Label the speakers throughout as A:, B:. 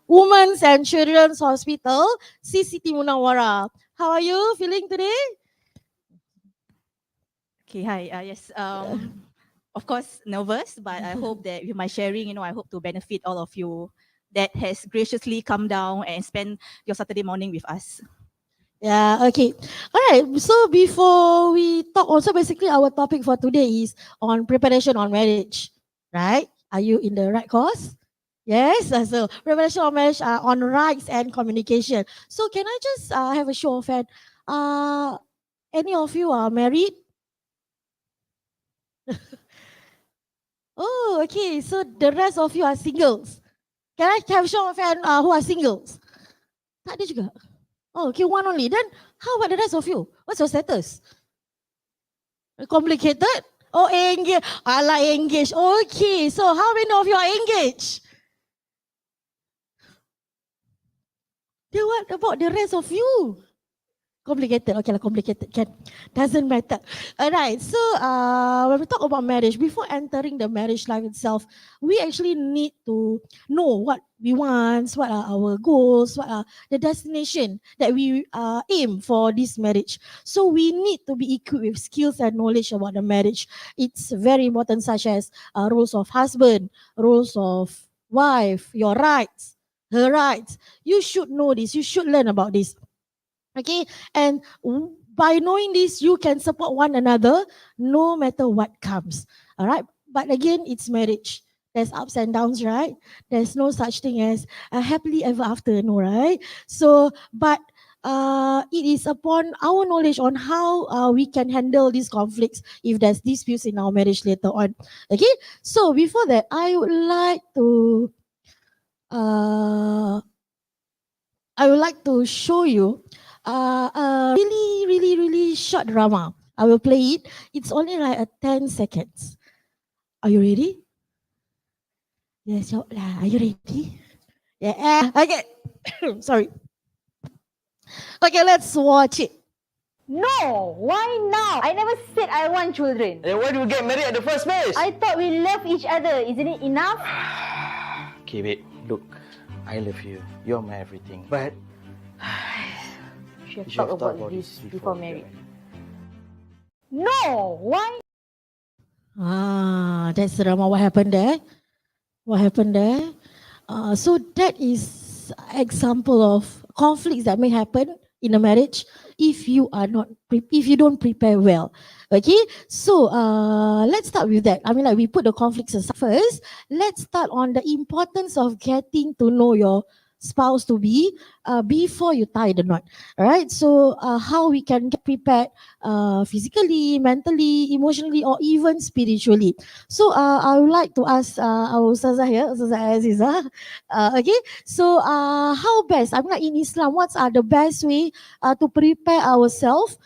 A: Women's and Children's Hospital, CCT Munawara. How are you feeling today?
B: Okay, hi. Yes, of course, nervous, but I hope that with my sharing, I hope to benefit all of you that has graciously come down and spend your Saturday morning with us.
A: Yeah, okay. All right. So before we talk, also basically our topic for today is on preparation on marriage, right? Are you in the right course? Yes. So preparation on marriage on rights and communication. So can I just have a show of hand? Any of you are married? Oh, okay. So the rest of you are singles. Can I have a show of hand who are singles? Tak ada juga. Oh, okay, one only. Then how about the rest of you? What's your status? Complicated? Oh, engaged. I like engaged. Okay, so how many of you are engaged? Then what about the rest of you? Complicated. Okay, complicated. Doesn't matter. Alright, so when we talk about marriage, before entering the marriage life itself, we actually need to know what we want, what are our goals, what are the destination that we aim for this marriage. So we need to be equipped with skills and knowledge about the marriage. It's very important, such as roles of husband, roles of wife, your rights, her rights. You should know this. You should learn about this. Okay, and by knowing this, you can support one another no matter what comes. All right, but again, it's marriage. There's ups and downs, right? There's no such thing as a happily ever after, no, right? So, but it is upon our knowledge on how we can handle these conflicts if there's disputes in our marriage later on. Okay, so before that, I would like to uh, show you a really short drama. I will play it. It's only like 10 seconds. Are you ready? Yes, are you ready? Yeah. Okay. Sorry. Okay, let's watch it.
C: No, why now? I never said I want children.
D: Then why do we get married at the first place?
C: I thought we love each other. Isn't it enough?
D: Okay, babe, look, I love you. You're my everything. But
C: We should
D: you
C: have
D: should have
C: talked about this before
D: we
C: marriage.
D: get
C: No, why?
A: That's the drama. What happened there? What happened there? So that is example of conflicts that may happen in a marriage if you are not if you don't prepare well. Okay, so let's start with that. I mean, like we put the conflicts aside first. Let's start on the importance of getting to know your spouse to be before you tie the knot. All right, so how we can get prepared physically, mentally, emotionally, or even spiritually. So I would like to ask our Ustazah here, Ustazah Aziza. Okay, so how best, I mean, like in Islam, what are the best way to prepare ourselves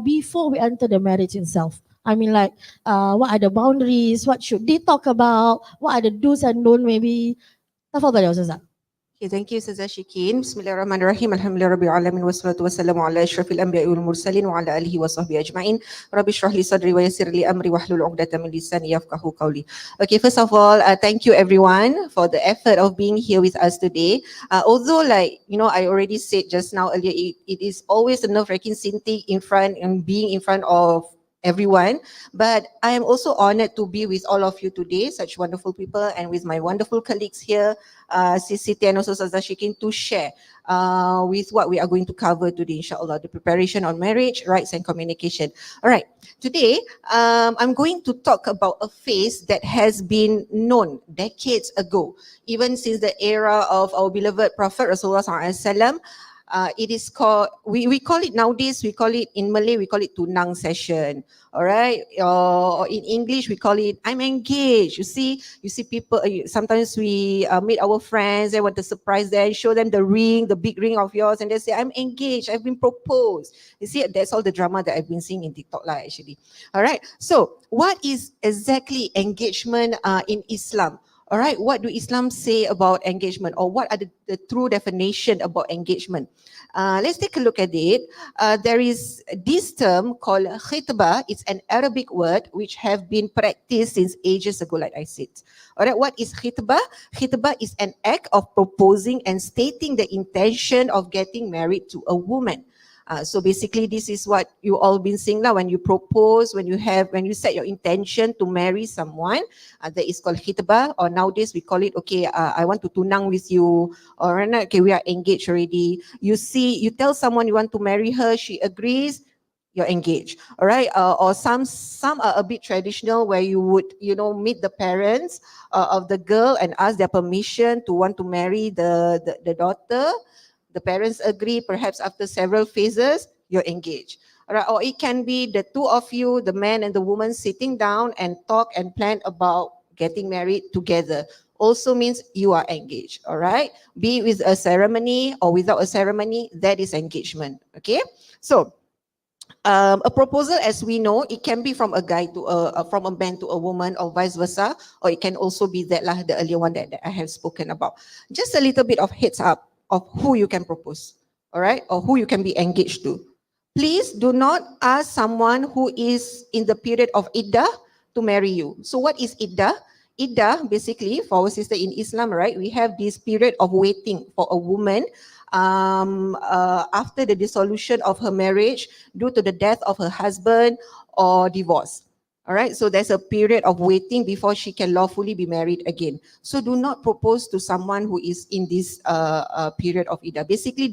A: before we enter the marriage itself? I mean, like, what are the boundaries? What should they talk about? What are the do's and don't? Maybe. Tafadhali ya Ustazah.
E: Okay, thank you, Ustazah Shikin. Bismillahirrahmanirrahim. Alhamdulillah Rabbil Alamin. Wassalatu wassalamu ala ashrafil anbiya'i wal mursalin wa ala alihi wa sahbihi ajma'in. Rabbi shrah li sadri wa yassir li amri wahlul 'uqdatam min lisani yafqahu qawli. Okay, first of all, thank you everyone for the effort of being here with us today. Although, like, I already said just now earlier, it is always a nerve-wracking thing in front and being in front of everyone, but I am also honored to be with all of you today, such wonderful people, and with my wonderful colleagues here, Siti and also Ustazah Shikin, to share with what we are going to cover today, inshallah, the preparation on marriage, rights and communication. All right, today I'm going to talk about a phase that has been known decades ago, even since the era of our beloved Prophet Rasulullah SAW. It is called, we call it nowadays, we call it in Malay, we call it tunang session. All right. Or in English, we call it I'm engaged. You see people, sometimes we meet our friends, they want to surprise them, show them the ring, the big ring of yours, and they say, I'm engaged, I've been proposed. You see, that's all the drama that I've been seeing in TikTok lah, actually. All right. So what is exactly engagement in Islam? All right, what do Islam say about engagement, or what are the true definition about engagement? Let's take a look at it. There is this term called khitbah. It's an Arabic word which have been practiced since ages ago, like I said. All right, what is khitbah? Khitbah is an act of proposing and stating the intention of getting married to a woman. So basically, this is what you all been seeing now. When you propose, when you set your intention to marry someone, that is called khitbah, or nowadays we call it, okay, I want to tunang with you, or okay, we are engaged already. You tell someone you want to marry her, she agrees, you're engaged. All right, or some are a bit traditional, where you would meet the parents of the girl and ask their permission to want to marry the daughter. The parents agree, perhaps after several phases, you're engaged. All right, or it can be the two of you, the man and the woman, sitting down and talk and plan about getting married together. Also means you are engaged. All right, be it with a ceremony or without a ceremony, that is engagement. Okay, so a proposal, as we know, it can be from a guy to from a man to a woman, or vice versa, or it can also be that lah, the earlier one that I have spoken about. Just a little bit of heads up of who you can propose, all right, or who you can be engaged to. Please do not ask someone who is in the period of iddah to marry you. So what is iddah? Iddah, basically, for our sister in Islam, right, we have this period of waiting for a woman after the dissolution of her marriage due to the death of her husband or divorce. All right, so there's a period of waiting before she can lawfully be married again. So do not propose to someone who is in this period of iddah. Basically,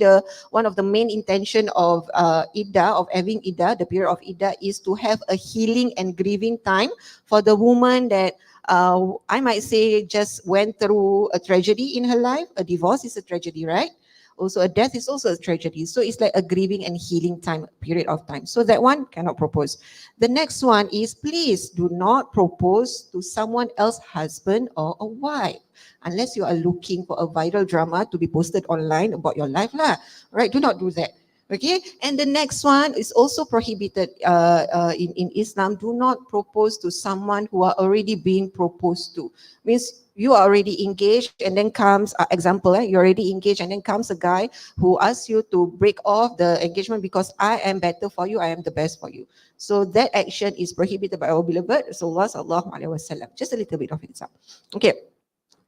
E: one of the main intention of iddah, of having iddah, the period of iddah, is to have a healing and grieving time for the woman that I might say just went through a tragedy in her life. A divorce is a tragedy, right? Also, a death is also a tragedy. So it's like a grieving and healing time, period of time. So that one cannot propose. The next one is, please do not propose to someone else's husband or a wife, unless you are looking for a viral drama to be posted online about your life lah. Right? Do not do that. Okay, and the next one is also prohibited in Islam. Do not propose to someone who are already being proposed to. Means you are already engaged, and then comes example, you're already engaged, and then comes a guy who asks you to break off the engagement because I am better for you, I am the best for you. So that action is prohibited by our beloved Rasulullah sallallahu alaihi wasallam. Just a little bit of heads up. Okay.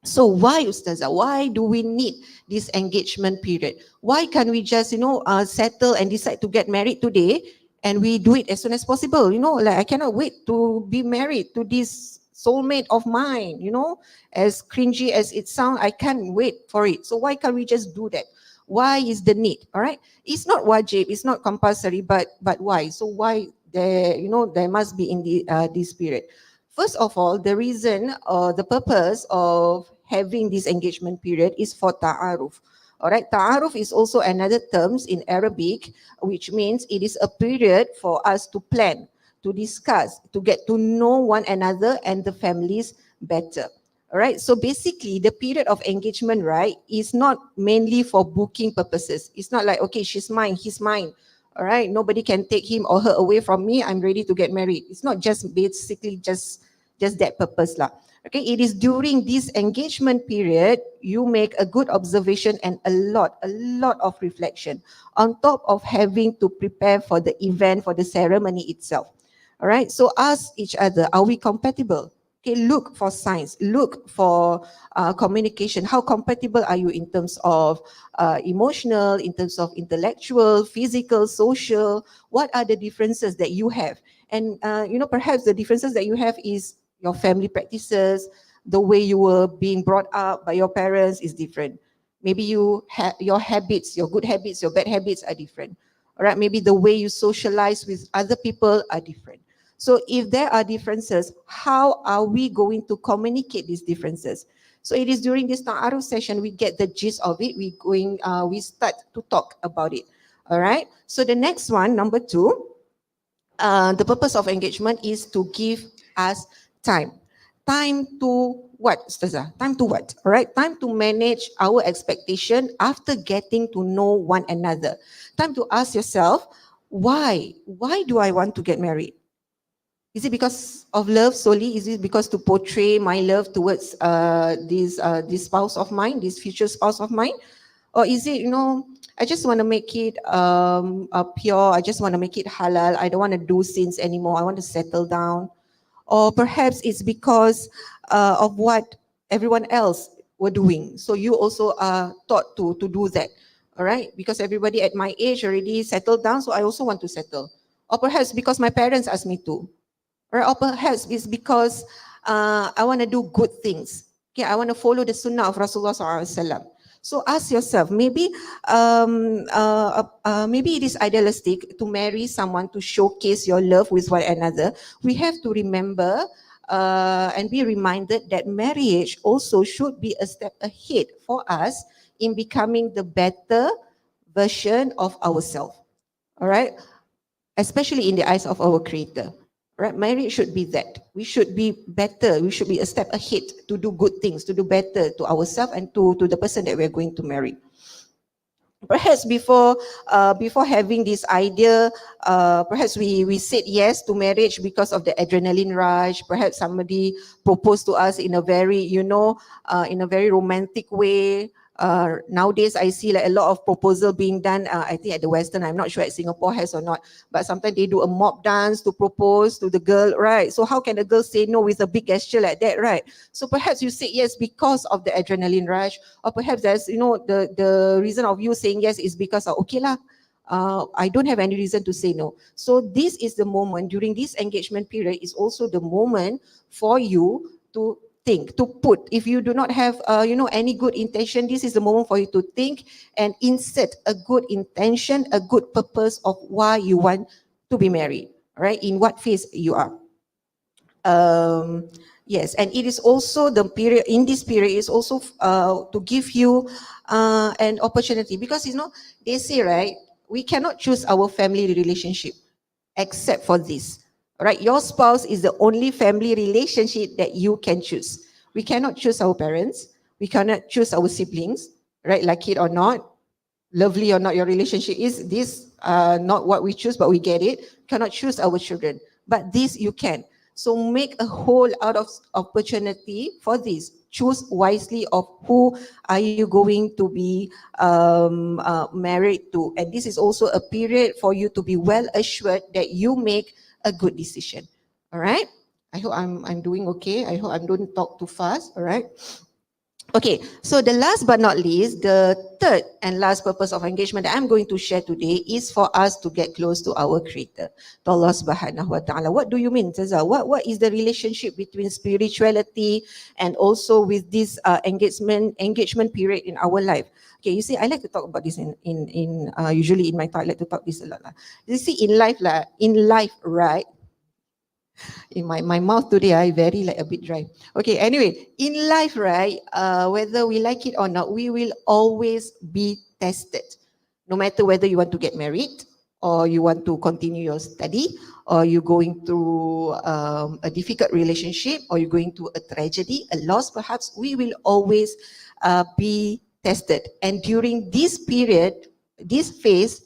E: So why, Ustazah? Why do we need this engagement period? Why can't we just, settle and decide to get married today, and we do it as soon as possible? Like I cannot wait to be married to this soulmate of mine. As cringy as it sounds, I can't wait for it. So why can't we just do that? Why is the need? All right, it's not wajib, it's not compulsory, but why? So why there must be in this period? First of all, the reason or the purpose of having this engagement period is for ta'aruf. All right, ta'aruf is also another terms in Arabic, which means it is a period for us to plan, to discuss, to get to know one another and the families better. All right, so basically the period of engagement, right, is not mainly for booking purposes. It's not like, okay, she's mine, he's mine. All right, nobody can take him or her away from me, I'm ready to get married. It's not just basically just that purpose lah. Okay, it is during this engagement period you make a good observation and a lot of reflection on top of having to prepare for the event, for the ceremony itself. All right, so ask each other, are we compatible? Okay, look for signs, look for communication. How compatible are you in terms of emotional, in terms of intellectual, physical, social? What are the differences that you have? And perhaps the differences that you have is your family practices, the way you were being brought up by your parents is different. Maybe your habits, your good habits, your bad habits are different. All right, maybe the way you socialize with other people are different. So if there are differences, how are we going to communicate these differences? So it is during this ta'aruf session we get the gist of it. We start to talk about it. All right. So the next one, number 2, the purpose of engagement is to give us time. Time to what, Ustazah? Time to what? All right. Time to manage our expectation after getting to know one another. Time to ask yourself, why? Why do I want to get married? Is it because of love solely? Is it because to portray my love towards this spouse of mine, this future spouse of mine? Or is it, I just want to make it pure, I just want to make it halal, I don't want to do sins anymore, I want to settle down? Or perhaps it's because of what everyone else were doing. So you also are taught to do that, all right? Because everybody at my age already settled down, so I also want to settle. Or perhaps because my parents asked me to. Or perhaps it's because I want to do good things. Okay, I want to follow the sunnah of Rasulullah SAW. So ask yourself, maybe maybe it is idealistic to marry someone to showcase your love with one another. We have to remember and be reminded that marriage also should be a step ahead for us in becoming the better version of ourselves. All right, especially in the eyes of our Creator. Right? Marriage should be that. We should be better. We should be a step ahead to do good things, to do better to ourselves and to the person that we're going to marry. Perhaps before having this idea, perhaps we said yes to marriage because of the adrenaline rush. Perhaps somebody proposed to us in a very, in a very romantic way. Nowadays, I see like a lot of proposal being done. I think at the Western, I'm not sure at Singapore has or not, but sometimes they do a mock dance to propose to the girl, right? So how can a girl say no with a big gesture like that, right? So perhaps you say yes because of the adrenaline rush, or perhaps there's, the reason of you saying yes is because of, okay lah, I don't have any reason to say no. So this is the moment during this engagement period is also the moment for you to think, to put, if you do not have any good intention, this is the moment for you to think and insert a good intention, a good purpose of why you want to be married, right? In what phase you are. Yes, and it is also the period, in this period is also to give you an opportunity, because they say, right, we cannot choose our family relationship except for this. Right, your spouse is the only family relationship that you can choose. We cannot choose our parents. We cannot choose our siblings, right? Like it or not, lovely or not your relationship is, this not what we choose, but we get it. Cannot choose our children, but this you can. So make a whole out of opportunity for this. Choose wisely of who are you going to be married to, and this is also a period for you to be well assured that you make a good decision. All right. I hope I'm doing okay. I hope I don't talk too fast. All right. Okay, so the last but not least, the third and last purpose of engagement that I'm going to share today is for us to get close to our Creator, to Allah Subhanahu Wa Taala. What do you mean, Taza? What is the relationship between spirituality and also with this engagement period in our life? Okay, you see, I like to talk about this in usually in my talk, I like to talk this a lot. You see, in life, right? In my mouth today, I very like a bit dry. Okay, anyway, in life, right, whether we like it or not, we will always be tested. No matter whether you want to get married, or you want to continue your study, or you're going through a difficult relationship, or you're going through a tragedy, a loss perhaps, we will always be tested. And during this period, this phase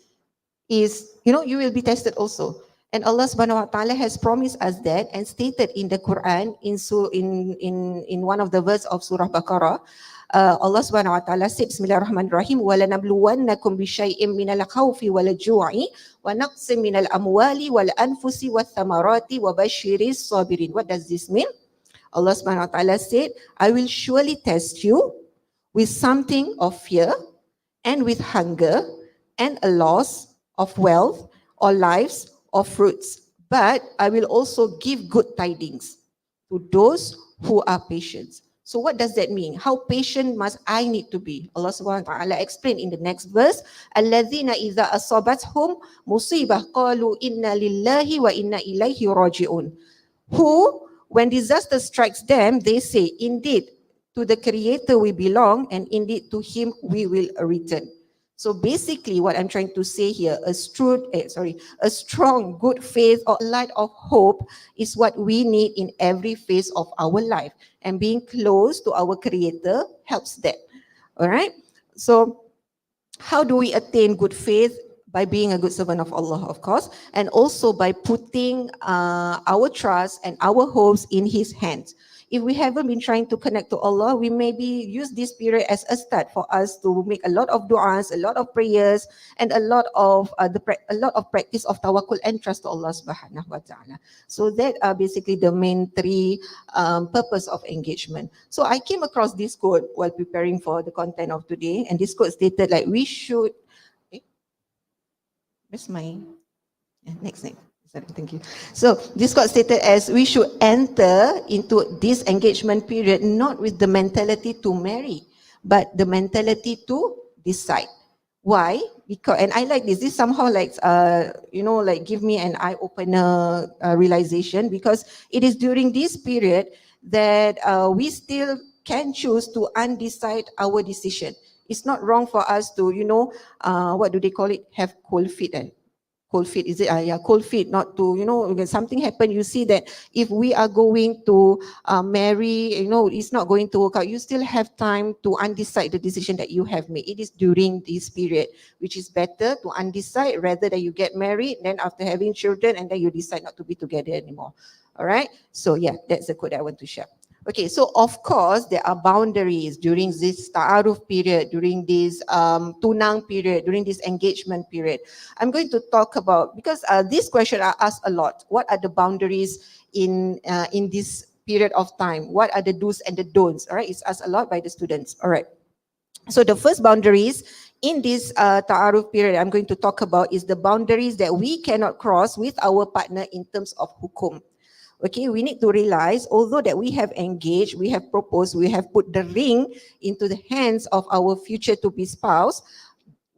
E: is, you will be tested also. And Allah Subhanahu Wa Taala has promised us that and stated in the Quran in one of the verses of Surah Baqarah. Allah Subhanahu Wa Taala said, Bismillahirrahmanirrahim, وَلَنَبْلُوَنَّكُمْ بِشَيْءٍ مِنَ الْخَوْفِ وَالْجُوعِ وَنَقْصٍ مِنَ الْأَمْوَالِ وَالْأَنْفُسِ وَالثَّمَرَاتِ وَبَشِّرِ الصَّابِرِينَ. What does this mean? Allah Subhanahu Wa Taala said, I will surely test you with something of fear and with hunger and a loss of wealth or lives or fruits. But I will also give good tidings to those who are patient. So what does that mean? How patient must I need to be? Allah Subhanahu Wa Taala explained in the next verse, Alladzina idza asabathum musibah qalu inna lillahi wa inna ilaihi raji'un. Who, when disaster strikes them, they say, indeed, to the Creator we belong, and indeed to Him we will return. So basically what I'm trying to say here, a strong good faith or light of hope is what we need in every phase of our life. And being close to our Creator helps that. All right. So how do we attain good faith? by being a good servant of Allah, of course, and also by putting our trust and our hopes in His hands. If we haven't been trying to connect to Allah, we maybe use this period as a start for us to make a lot of du'as, a lot of prayers, and a lot of practice of tawakkul and trust to Allah Subhanahu wa Taala. So that are basically the main three purpose of engagement. So I came across this quote while preparing for the content of today, and this quote stated like we should. Where's my next. Sorry, thank you. So this quote stated as we should enter into this engagement period not with the mentality to marry, but the mentality to decide. Why? Because, and I like this. This somehow like like give me an eye-opener realization, because it is during this period that we still can choose to undecide our decision. It's not wrong for us to what do they call it? Have cold feet. Cold feet, is it? Yeah, cold feet, not to, when something happen, you see that if we are going to marry, it's not going to work out. You still have time to undecide the decision that you have made. It is during this period, which is better to undecide rather than you get married, then after having children, and then you decide not to be together anymore. All right. So yeah, that's the quote I want to share. Okay, so of course there are boundaries during this ta'aruf period, during this tunang period, during this engagement period. I'm going to talk about, because this question I asked a lot. What are the boundaries in this period of time? What are the do's and the don'ts? All right, it's asked a lot by the students. All right. So the first boundaries in this ta'aruf period I'm going to talk about is the boundaries that we cannot cross with our partner in terms of hukum. Okay, we need to realize, although that we have engaged, we have proposed, we have put the ring into the hands of our future to be spouse,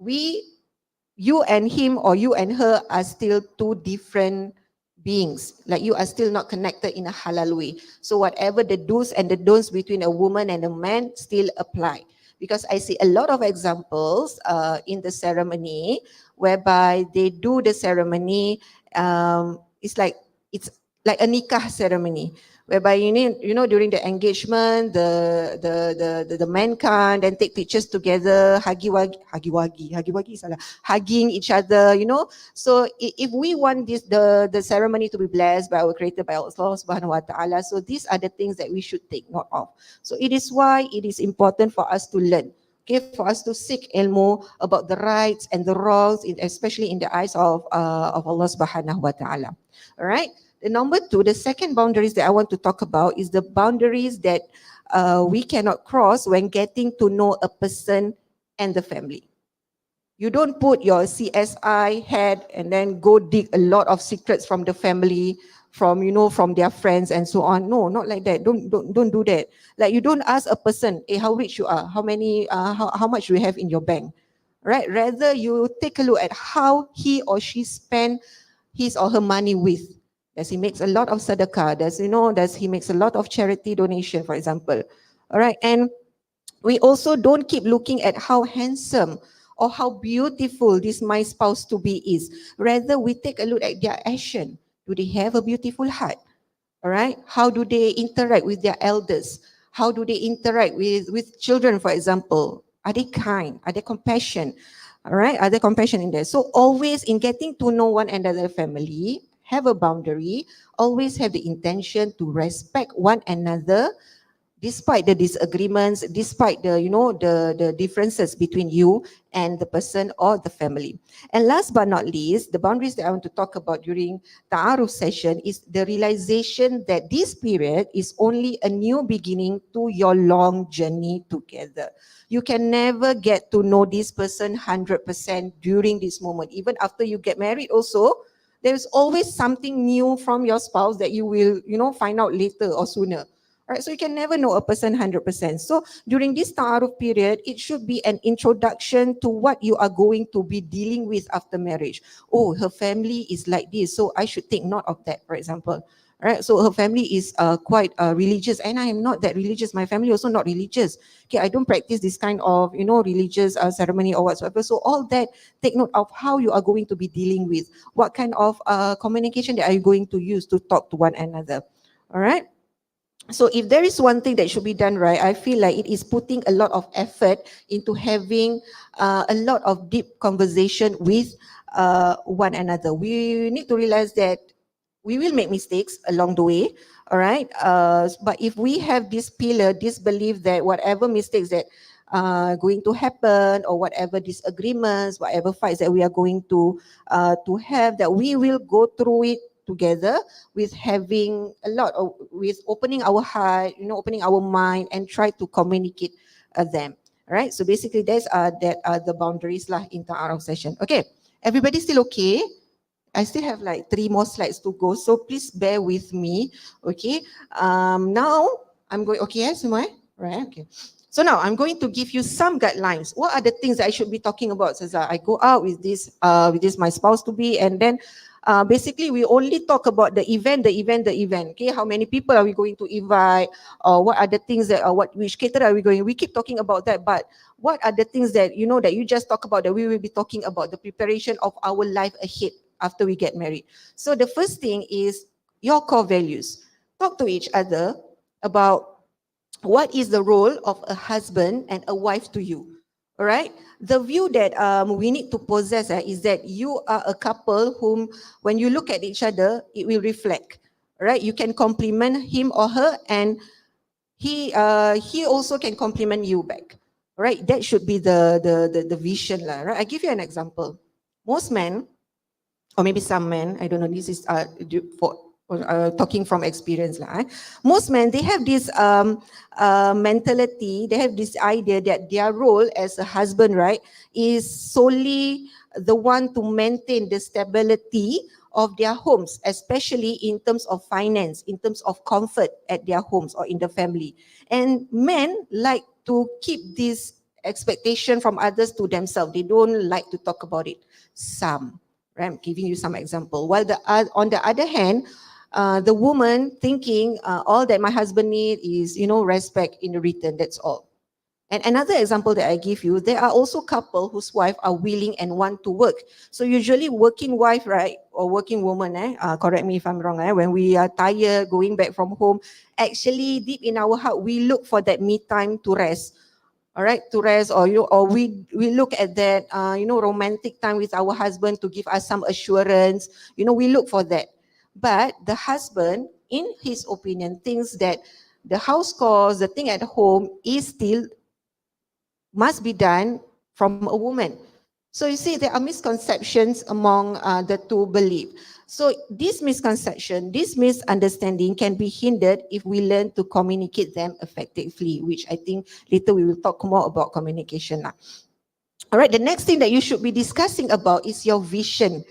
E: you and him or you and her are still two different beings. Like you are still not connected in a halal way. So whatever the do's and the don'ts between a woman and a man still apply. Because I see a lot of examples in the ceremony whereby they do the ceremony, it's like a nikah ceremony, whereby during the engagement, the man can then take pictures together, hugging each other, So if we want the ceremony to be blessed by our Creator, by Allah Subhanahu wa Taala, so these are the things that we should take note of. So it is why it is important for us to learn. Okay, for us to seek ilmu about the rights and the wrongs, especially in the eyes of Allah Subhanahu wa Taala. All right. The number two, the second boundaries that I want to talk about is the boundaries that we cannot cross when getting to know a person and the family. You don't put your CSI head and then go dig a lot of secrets from the family, from their friends and so on. No, not like that. Don't do that. Like you don't ask a person, hey, how rich you are, how much you have in your bank, right? Rather you take a look at how he or she spend his or her money with. Does he makes a lot of sadaqah? Does he makes a lot of charity donation, for example? All right. And we also don't keep looking at how handsome or how beautiful this my spouse to be is. Rather, we take a look at their action. Do they have a beautiful heart? All right. How do they interact with their elders? How do they interact with children, for example? Are they kind? Are they compassionate? All right. Are there compassion in there? So always in getting to know one another family, have a boundary, always have the intention to respect one another, despite the disagreements, despite the differences between you and the person or the family. And last but not least, the boundaries that I want to talk about during Ta'aruf session is the realization that this period is only a new beginning to your long journey together. You can never get to know this person 100% during this moment. Even after you get married also, there's always something new from your spouse that you will, find out later or sooner. All right, so you can never know a person 100%. So during this ta'aruf period, it should be an introduction to what you are going to be dealing with after marriage. Oh, her family is like this, so I should take note of that, for example. All right, so her family is quite religious, and I am not that religious. My family also not religious. Okay, I don't practice this kind of religious ceremony or whatsoever. So all that, take note of how you are going to be dealing with, what kind of communication that are you going to use to talk to one another. All right. So if there is one thing that should be done right, I feel like it is putting a lot of effort into having a lot of deep conversation with one another. We need to realize that we will make mistakes along the way, all right? But if we have this pillar, this belief that whatever mistakes that going to happen, or whatever disagreements, whatever fights that we are going to have, that we will go through it together with having a lot of, with opening our heart, opening our mind and try to communicate them. All right, so basically that are the boundaries lah in Ta'aruf session. Okay, everybody still okay? I still have like 3 more slides to go, so please bear with me. Okay, now I'm going, okay, yes, semua, right? Okay. So now I'm going to give you some guidelines. What are the things that I should be talking about? Says I go out with this my spouse to be, and then basically we only talk about the event. Okay, how many people are we going to invite? Or what are the things that, which caterer are we going? We keep talking about that, but what are the things that that you just talk about, that we will be talking about the preparation of our life ahead after we get married? So the first thing is your core values. Talk to each other about what is the role of a husband and a wife to you. All right, the view that we need to possess is that you are a couple whom, when you look at each other, it will reflect. Right, you can compliment him or her, and he also can compliment you back. Right, that should be the vision lah. Right, I give you an example. Most men, or maybe some men, I don't know, this is for talking from experience lah. Most men, they have this mentality, they have this idea that their role as a husband, right, is solely the one to maintain the stability of their homes, especially in terms of finance, in terms of comfort at their homes or in the family. And men like to keep this expectation from others to themselves. They don't like to talk about it. Some, right? I'm giving you some example. While on the other hand, the woman thinking all that my husband need is, respect in return. That's all. And another example that I give you, there are also couple whose wife are willing and want to work. So usually working wife, right, or working woman, correct me if I'm wrong, when we are tired, going back from home, actually deep in our heart, we look for that me time to rest. All right, to rest, or we look at that, romantic time with our husband to give us some assurance. We look for that. But the husband, in his opinion, thinks that the house chores, the thing at home, is still must be done from a woman. So you see, there are misconceptions among the two beliefs. So this misconception, this misunderstanding can be hindered if we learn to communicate them effectively, which I think later we will talk more about communication now. All right, the next thing that you should be discussing about is your vision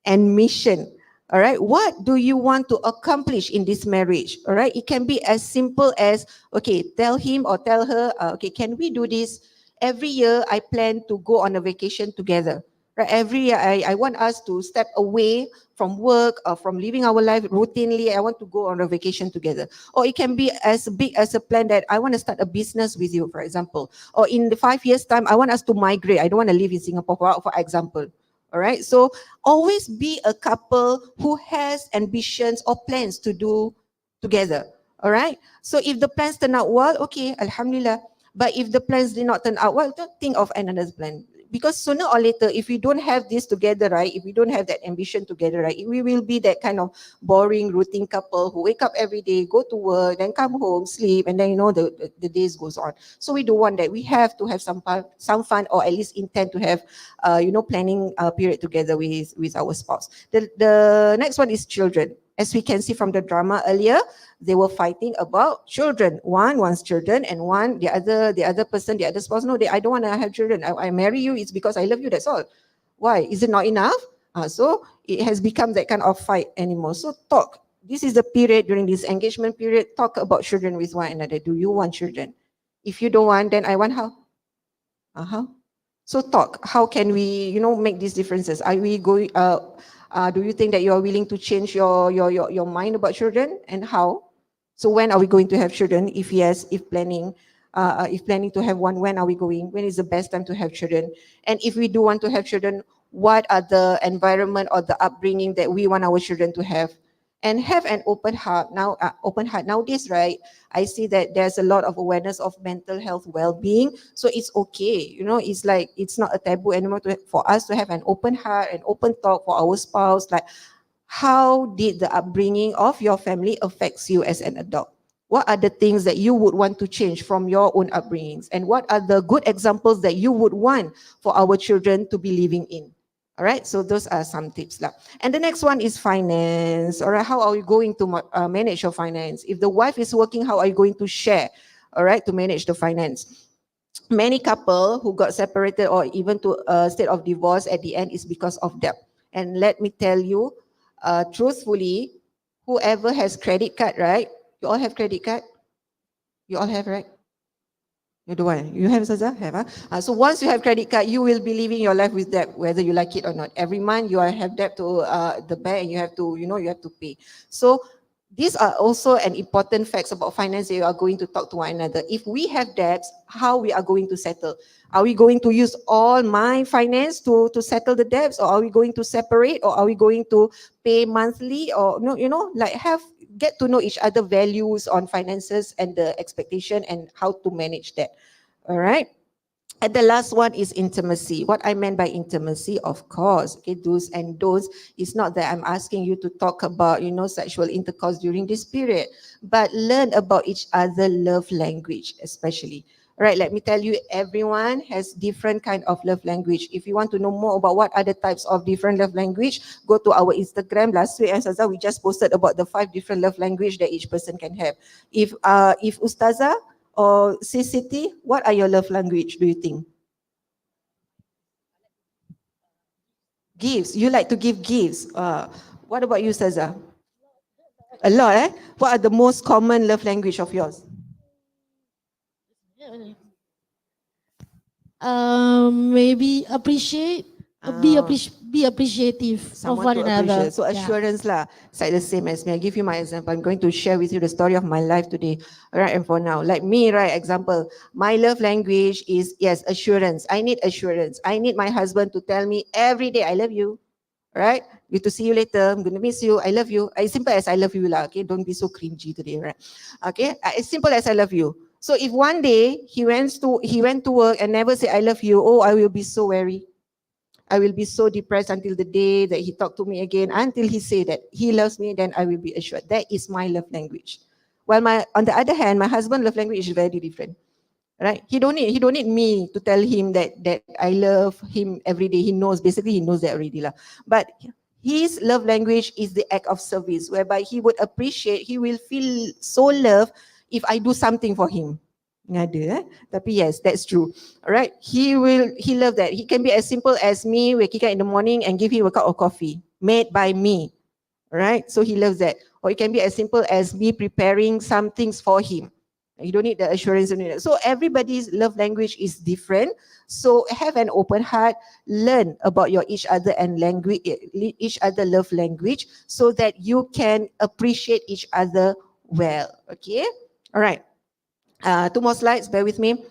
E: and mission. All right, what do you want to accomplish in this marriage? All right, it can be as simple as, okay, tell him or tell her, okay, can we do this? Every year I plan to go on a vacation together. Right, every year I want us to step away from work or from living our life routinely. I want to go on a vacation together. Or it can be as big as a plan that I want to start a business with you, for example. Or in the 5 years time, I want us to migrate. I don't want to live in Singapore, for example. All right, so always be a couple who has ambitions or plans to do together. All right, so if the plans turn out well, okay, alhamdulillah. But if the plans did not turn out well, don't think of another plan. Because sooner or later, if we don't have this together, right, if we don't have that ambition together, right, we will be that kind of boring, routine couple who wake up every day, go to work, then come home, sleep, and then, the days goes on. So we don't want that. We have to have some fun, or at least intend to have, planning period together with our spouse. The next one is children. As we can see from the drama earlier, they were fighting about children. One wants children, and the other person, the other spouse, no, I don't want to have children. I marry you, it's because I love you, that's all. Why? Is it not enough? So it has become that kind of fight anymore. So talk. This is the period, during this engagement period, talk about children with one another. Do you want children? If you don't want, then I want how? So talk. How can we, make these differences? Are we going? Do you think that you are willing to change your mind about children, and how? So when are we going to have children? If yes, if planning to have one, when are we going? When is the best time to have children? And if we do want to have children, what are the environment or the upbringing that we want our children to have? and have an open heart. Now, open heart nowadays, right? I see that there's a lot of awareness of mental health well-being. So it's okay, you know, it's like, it's not a taboo anymore for us to have an open heart and open talk for our spouse. Like, how did the upbringing of your family affects you as an adult? What are the things that you would want to change from your own upbringings? And what are the good examples that you would want for our children to be living in? All right, so those are some tips. And the next one is finance. All right, how are you going to manage your finance? If the wife is working, how are you going to share, all right, to manage the finance? Many couple who got separated or even to a state of divorce at the end is because of debt. And let me tell you, truthfully, whoever has credit card, right? You all have credit card? You all have, right? You do one. You have, Saza? Have, huh? So once you have credit card, you will be living your life with debt, whether you like it or not. Every month you have debt to the bank, and you have to, you have to pay. So these are also an important facts about finance that you are going to talk to one another. If we have debts, how we are going to settle? Are we going to use all my finance to settle the debts, or are we going to separate, or are we going to pay monthly, or no, like get to know each other values on finances and the expectation and how to manage that. All right. And the last one is intimacy. What I meant by intimacy, of course, okay, do's and don'ts. It's not that I'm asking you to talk about, sexual intercourse during this period, but learn about each other love language, especially. Right, let me tell you, everyone has different kind of love language. If you want to know more about what are the types of different love language, go to our Instagram. Last week, and Saza, we just posted about the 5 different love language that each person can have. If Ustazah or Siti, what are your love language, do you think? Gifts. You like to give gifts. What about you, Saza? A lot, eh? What are the most common love language of yours?
A: Maybe appreciate, be appreciative of
E: Someone
A: one
E: to
A: another.
E: appreciate. So
A: Yeah.
E: assurance lah. It's like the same as me. I give you my example. I'm going to share with you the story of my life today. All right, and for now, like me, right? Example, my love language is, yes, assurance. I need assurance. I need my husband to tell me every day, I love you. Right? Good to see you later. I'm gonna miss you. I love you. As simple as I love you lah. Okay, don't be so cringy today, right? Okay, as simple as I love you. So if one day he went to work and never say I love you, oh, I will be so worried. I will be so depressed until the day that he talked to me again. Until he say that he loves me, then I will be assured. That is my love language. While on the other hand, my husband love language is very different. Right? He don't need me to tell him that I love him every day. He knows, basically he knows that already lah. But his love language is the act of service, whereby he would appreciate, he will feel so loved if I do something for him. Ngada, tapi yes, that's true. All right, he love that. He can be as simple as me waking up in the morning and give him a cup of coffee made by me. Right? So he loves that. Or it can be as simple as me preparing some things for him. You don't need the assurance. So everybody's love language is different. So have an open heart, learn about your each other and language, each other love language, so that you can appreciate each other well. Okay. All right. 2 more slides. Bear with me.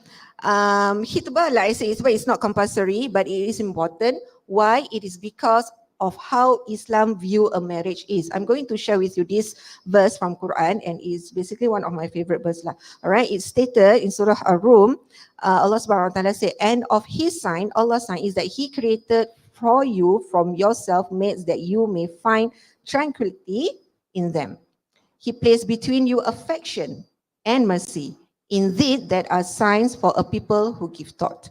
E: Hitbah, like I say, it's not compulsory, but it is important. Why? It is because of how Islam view a marriage is. I'm going to share with you this verse from Quran, and it's basically one of my favorite verses. All right, it's stated in Surah Ar-Rum, Allah subhanahu wa ta'ala said, and of his sign, Allah's sign is that he created for you from yourself mates that you may find tranquility in them. He placed between you affection and mercy. Indeed, that are signs for a people who give thought.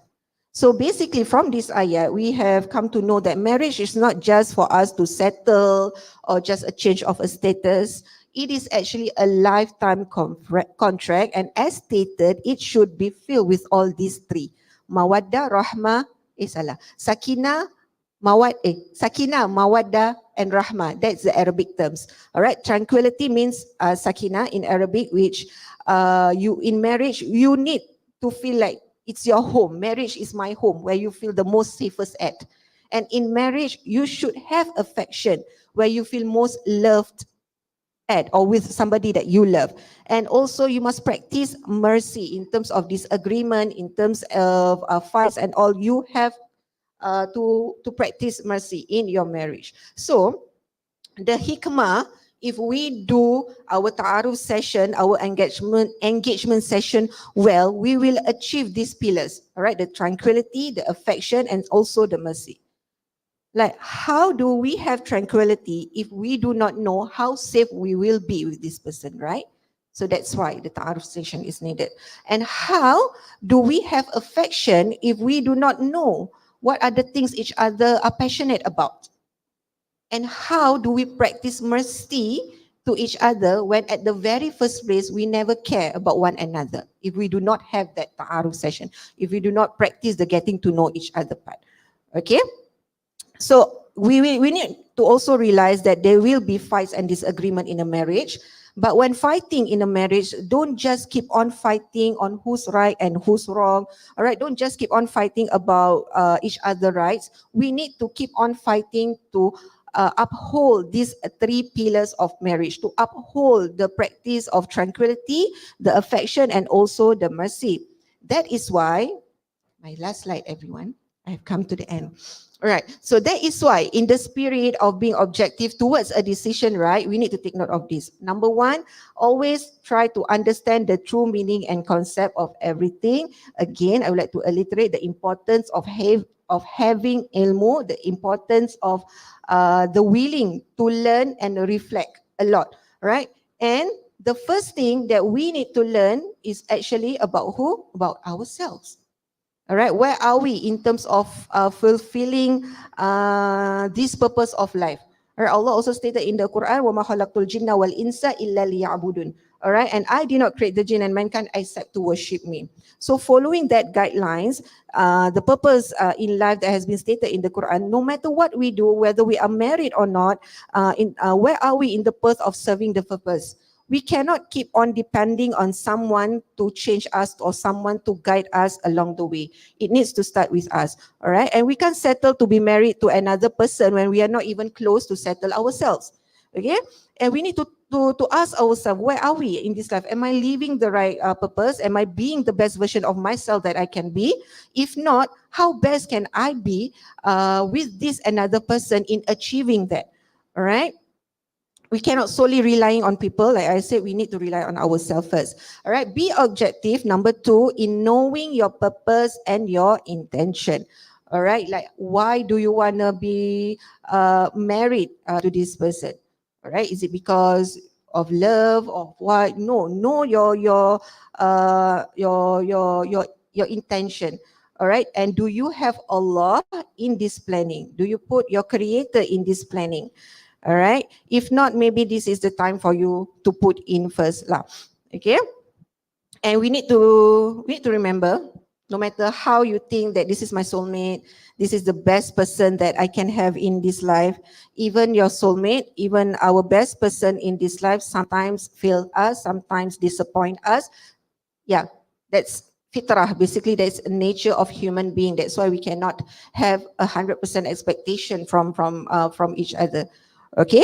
E: So basically from this ayat, we have come to know that marriage is not just for us to settle or just a change of a status. It is actually a lifetime contract, and as stated, it should be filled with all these 3. Mawaddah, rahmah, Sakinah, Sakinah, mawaddah, and rahmah. That's the Arabic terms. All right, tranquility means sakinah in Arabic, which you in marriage, you need to feel like it's your home. Marriage is my home, where you feel the most safest at. And in marriage, you should have affection, where you feel most loved at or with somebody that you love. And also you must practice mercy in terms of disagreement, in terms of fights and all. You have to practice mercy in your marriage. So the hikmah if we do our ta'aruf session, our engagement session well, we will achieve these pillars, all right? The tranquility, the affection, and also the mercy. Like, how do we have tranquility if we do not know how safe we will be with this person, right? So that's why the ta'aruf session is needed. And how do we have affection if we do not know what are the things each other are passionate about? And how do we practice mercy to each other when at the very first place we never care about one another, if we do not have that ta'aruf session, if we do not practice the getting to know each other part? Okay? So we need to also realize that there will be fights and disagreement in a marriage. But when fighting in a marriage, don't just keep on fighting on who's right and who's wrong. All right, don't just keep on fighting about each other's rights. We need to keep on fighting to uphold these three pillars of marriage, to uphold the practice of tranquility, the affection, and also the mercy. That is why, my last slide, everyone, I have come to the end. All right, so that is why in the spirit of being objective towards a decision, right, we need to take note of this. Number one, always try to understand the true meaning and concept of everything. Again, I would like to reiterate the importance of having ilmu, the importance of the willing to learn and reflect a lot, right? And the first thing that we need to learn is actually about who? About ourselves. All right, where are we in terms of fulfilling this purpose of life? All right, Allah also stated in the Quran, وَمَا خَلَقْتُ الْجِنَّ وَالْإِنسَ إِلَّا لِيَعْبُدُونَ. All right, and I did not create the jinn and mankind except to worship me. So following that guidelines, the purpose in life that has been stated in the Quran, no matter what we do, whether we are married or not, where are we in the path of serving the purpose? We cannot keep on depending on someone to change us or someone to guide us along the way. It needs to start with us, all right? And we can't settle to be married to another person when we are not even close to settle ourselves, okay? And we need to ask ourselves, where are we in this life? Am I living the right purpose? Am I being the best version of myself that I can be? If not, how best can I be with this another person in achieving that, all right? We cannot solely relying on people. Like I said, we need to rely on ourselves first. All right, be objective. Number two, in knowing your purpose and your intention. All right, like why do you want to be married to this person? All right, is it because of love or what? No, know your intention. All right, and do you have Allah in this planning? Do you put your Creator in this planning? All right. If not, maybe this is the time for you to put in first lah. Okay. And we need to remember, no matter how you think that this is my soulmate, this is the best person that I can have in this life, even your soulmate, even our best person in this life sometimes fail us, sometimes disappoint us. Yeah, that's fitrah. Basically, that's a nature of human being. That's why we cannot have 100% expectation from each other. Okay,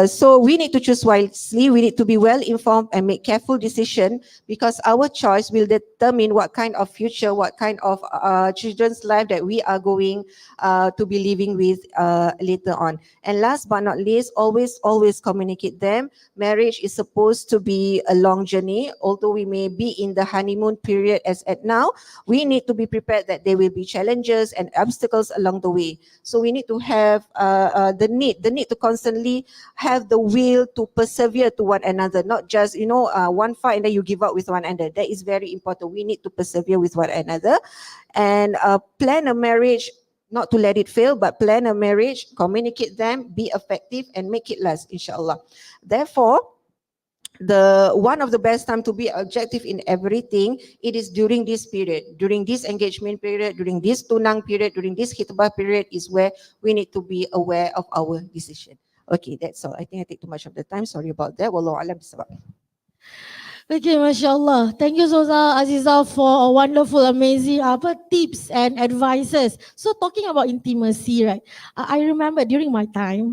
E: so we need to choose wisely. We need to be well informed and make careful decision, because our choice will determine what kind of future, what kind of children's life that we are going to be living with later on. And last but not least, always communicate them. Marriage is supposed to be a long journey. Although we may be in the honeymoon period as at now, we need to be prepared that there will be challenges and obstacles along the way. So we need to have the need to constantly have the will to persevere to one another, not just one fight and then you give up with one another. That is very important. We need to persevere with one another and plan a marriage, not to let it fail, but plan a marriage, communicate them, be effective, and make it last, inshallah. Therefore, the one of the best time to be objective in everything, it is during this period, during this engagement period, during this tunang period, during this khitbah period is where we need to be aware of our decision. Okay, that's all. I think I take too much of the time. Sorry about that. Wallahu a'lam bissawab.
A: Okay, mashallah. Thank you, Soza Aziza, for a wonderful, amazing tips and advices. So talking about intimacy, right? I remember during my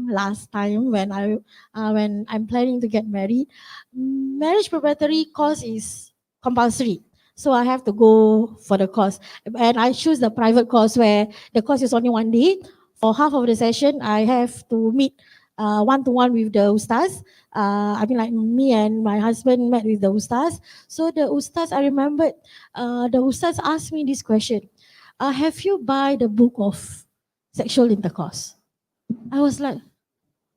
A: last time when I'm planning to get married, marriage preparatory course is compulsory. So I have to go for the course, and I choose the private course where the course is only 1 day. For half of the session, I have to meet one-to-one with the ustaz. I mean, like me and my husband met with the ustaz. So the ustaz, I remembered, the ustaz asked me this question. Have you buy the book of sexual intercourse? I was like,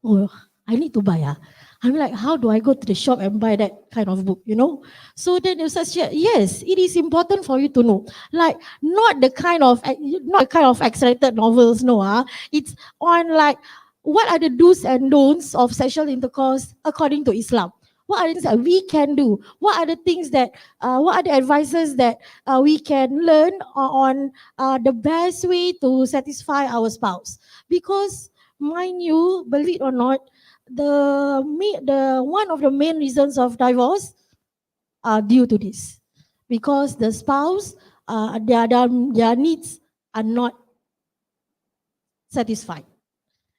A: oh, I need to buy. I'm like, how do I go to the shop and buy that kind of book, you know? So then the ustaz said, yes, it is important for you to know. Like, not the kind of accelerated novels, no. It's on like, what are the do's and don'ts of sexual intercourse according to Islam? What are the things that we can do? What are the things that, what are the advices that we can learn on the best way to satisfy our spouse? Because mind you, believe it or not, the one of the main reasons of divorce are due to this, because the spouse, their needs are not satisfied.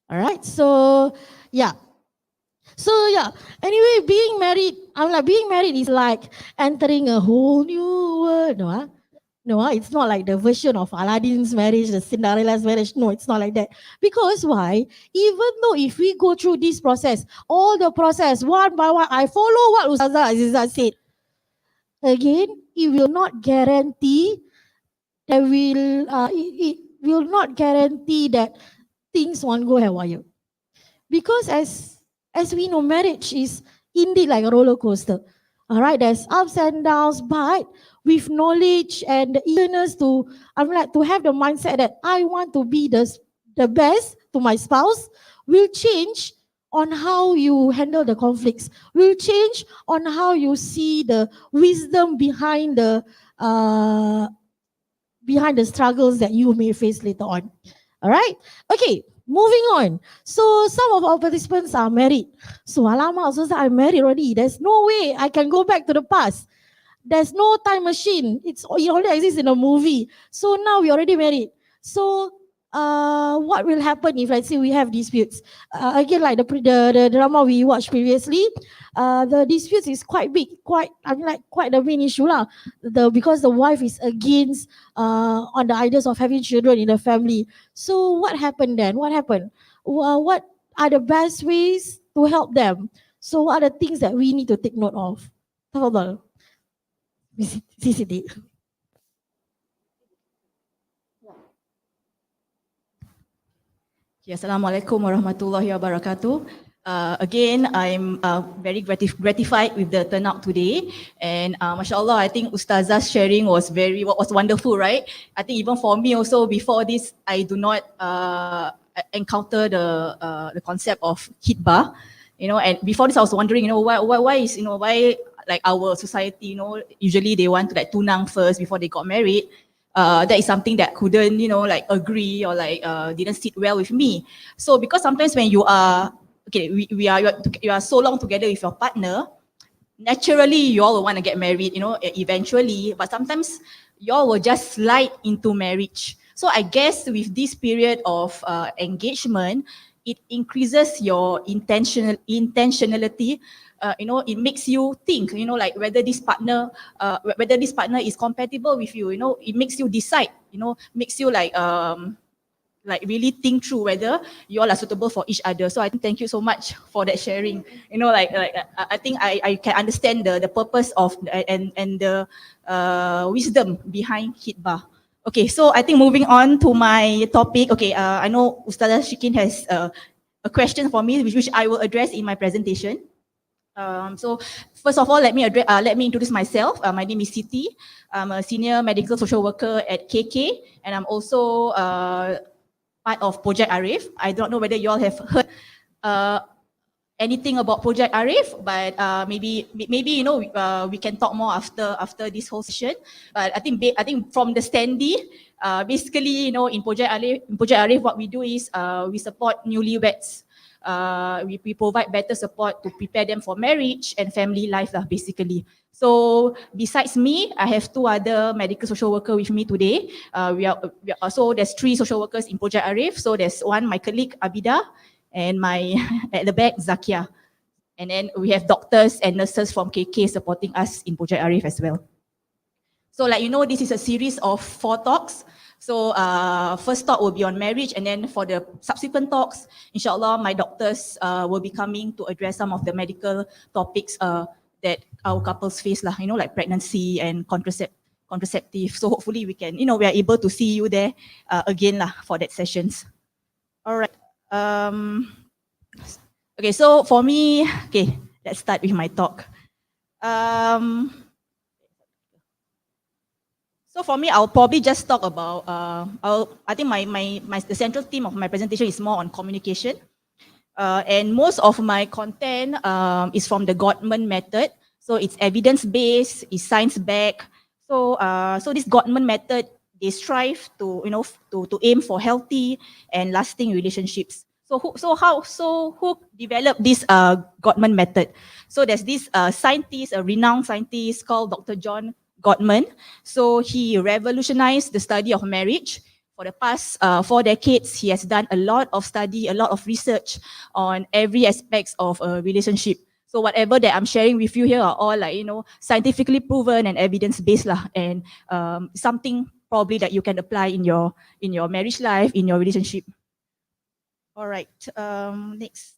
A: All right, so yeah. So yeah, anyway, being married, I'm like, being married is like entering a whole new world. No, it's not like the version of Aladdin's marriage, the Cinderella's marriage. No, it's not like that. Because why? Even though if we go through this process, all the process, one by one, I follow what Ustazah Azizah said. Again, it will not guarantee that it will not guarantee that things won't go haywire. Because as we know, marriage is indeed like a roller coaster. All right, there's ups and downs, but with knowledge and the eagerness to, I'm like, to have the mindset that I want to be the best to my spouse will change on how you handle the conflicts, will change on how you see the wisdom behind the struggles that you may face later on. All right, okay. Moving on. So some of our participants are married. So alamak, so I'm married already. There's no way I can go back to the past. There's no time machine. It only exists in a movie. So now we already married. So what will happen if, let's say, we have disputes? Again, like the drama we watched previously, the disputes is quite big, quite the main issue lah. Because the wife is against on the ideas of having children in the family. So what happened then? What happened? What are the best ways to help them? So what are the things that we need to take note of? Tafadhal. CCD.
B: Assalamualaikum warahmatullahi wabarakatuh. Again, I'm very gratified with the turnout today, and mashallah, I think Ustazah's sharing was wonderful, right? I think even for me also, before this, I do not encounter the concept of hitbah, and before this I was wondering, why is, why like our society, usually they want to like tunang first before they got married. That is something that couldn't, like agree or like didn't sit well with me. So because sometimes when you are, you are so long together with your partner, naturally you all will want to get married, eventually, but sometimes you all will just slide into marriage. So I guess with this period of engagement, it increases your intentionality. It makes you think, like whether this partner is compatible with you. It makes you decide. Makes you like really think through whether you all are suitable for each other. So I thank you so much for that sharing. I think I can understand the purpose of and the wisdom behind hitbah. Okay, so I think moving on to my topic. Okay, I know Ustazah Shikin has a question for me, which I will address in my presentation. So first of all, let me introduce myself. My name is Siti. I'm a senior medical social worker at KK, and I'm also part of Project ARIF. I don't know whether you all have heard anything about Project ARIF, but maybe we can talk more after this whole session. But I think from the standee, basically, in Project ARIF, what we do is we support newlyweds. We provide better support to prepare them for marriage and family life, basically. So besides me, I have two other medical social workers with me today. So there's 3 social workers in Project ARIF. So there's one, my colleague Abida, and my at the back, Zakia. And then we have doctors and nurses from KK supporting us in Project ARIF as well. So this is a series of 4 talks. So first talk will be on marriage, and then for the subsequent talks, inshallah, my doctors will be coming to address some of the medical topics that our couples face, lah, like pregnancy and contraceptive. So hopefully we can, we are able to see you there again lah for that sessions. All right. Okay, so for me, okay, let's start with my talk. So for me, I'll probably just talk about, I think the central theme of my presentation is more on communication. And most of my content is from the Gottman method. So it's evidence-based, it's science-backed. So this Gottman method, they strive to, to aim for healthy and lasting relationships. So who developed this Gottman method? So there's this scientist, a renowned scientist called Dr. John Gottman. So he revolutionized the study of marriage. For the past 4 decades, he has done a lot of study, a lot of research on every aspects of a relationship. So whatever that I'm sharing with you here are all like, scientifically proven and evidence-based lah, and something probably that you can apply in your marriage life, in your relationship. All right, next.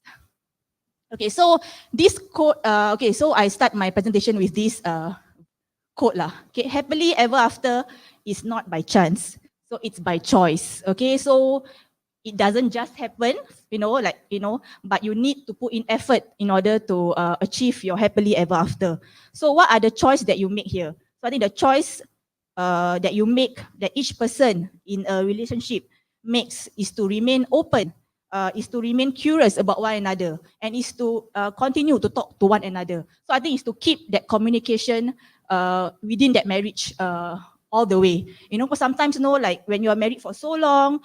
B: Okay, so this quote, so I start my presentation with this quote lah. Okay, happily ever after is not by chance. So it's by choice. Okay, so it doesn't just happen, but you need to put in effort in order to achieve your happily ever after. So what are the choices that you make here? So I think the choice that you make, that each person in a relationship makes, is to remain open, is to remain curious about one another, and is to continue to talk to one another. So I think it's to keep that communication within that marriage all the way. Because sometimes, like when you are married for so long,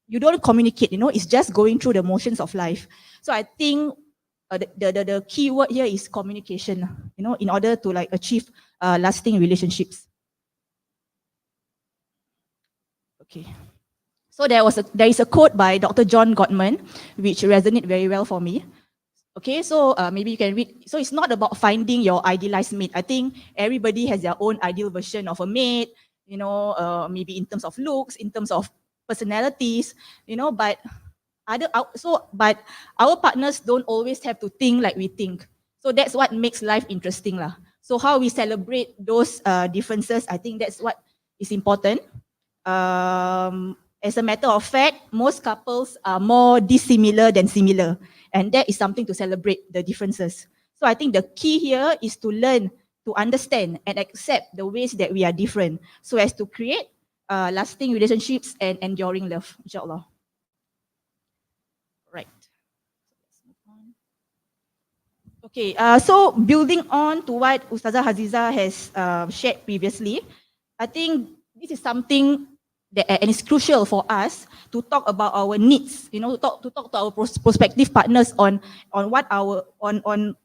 B: you don't communicate, it's just going through the motions of life. So I think the key word here is communication, in order to like achieve lasting relationships. Okay. So there is a quote by Dr. John Gottman, which resonated very well for me. Okay, so maybe you can read. So it's not about finding your idealized mate. I think everybody has their own ideal version of a mate, maybe in terms of looks, in terms of personalities, but our partners don't always have to think like we think. So that's what makes life interesting lah. So how we celebrate those differences, I think that's what is important. As a matter of fact, most couples are more dissimilar than similar, and that is something to celebrate the differences. So I think the key here is to learn to understand and accept the ways that we are different, so as to create lasting relationships and enduring love, inshallah. Right. Okay, so building on to what Ustazah Haziza has shared previously, I think this is something that, and it's crucial for us to talk about our needs, to talk to our prospective partners on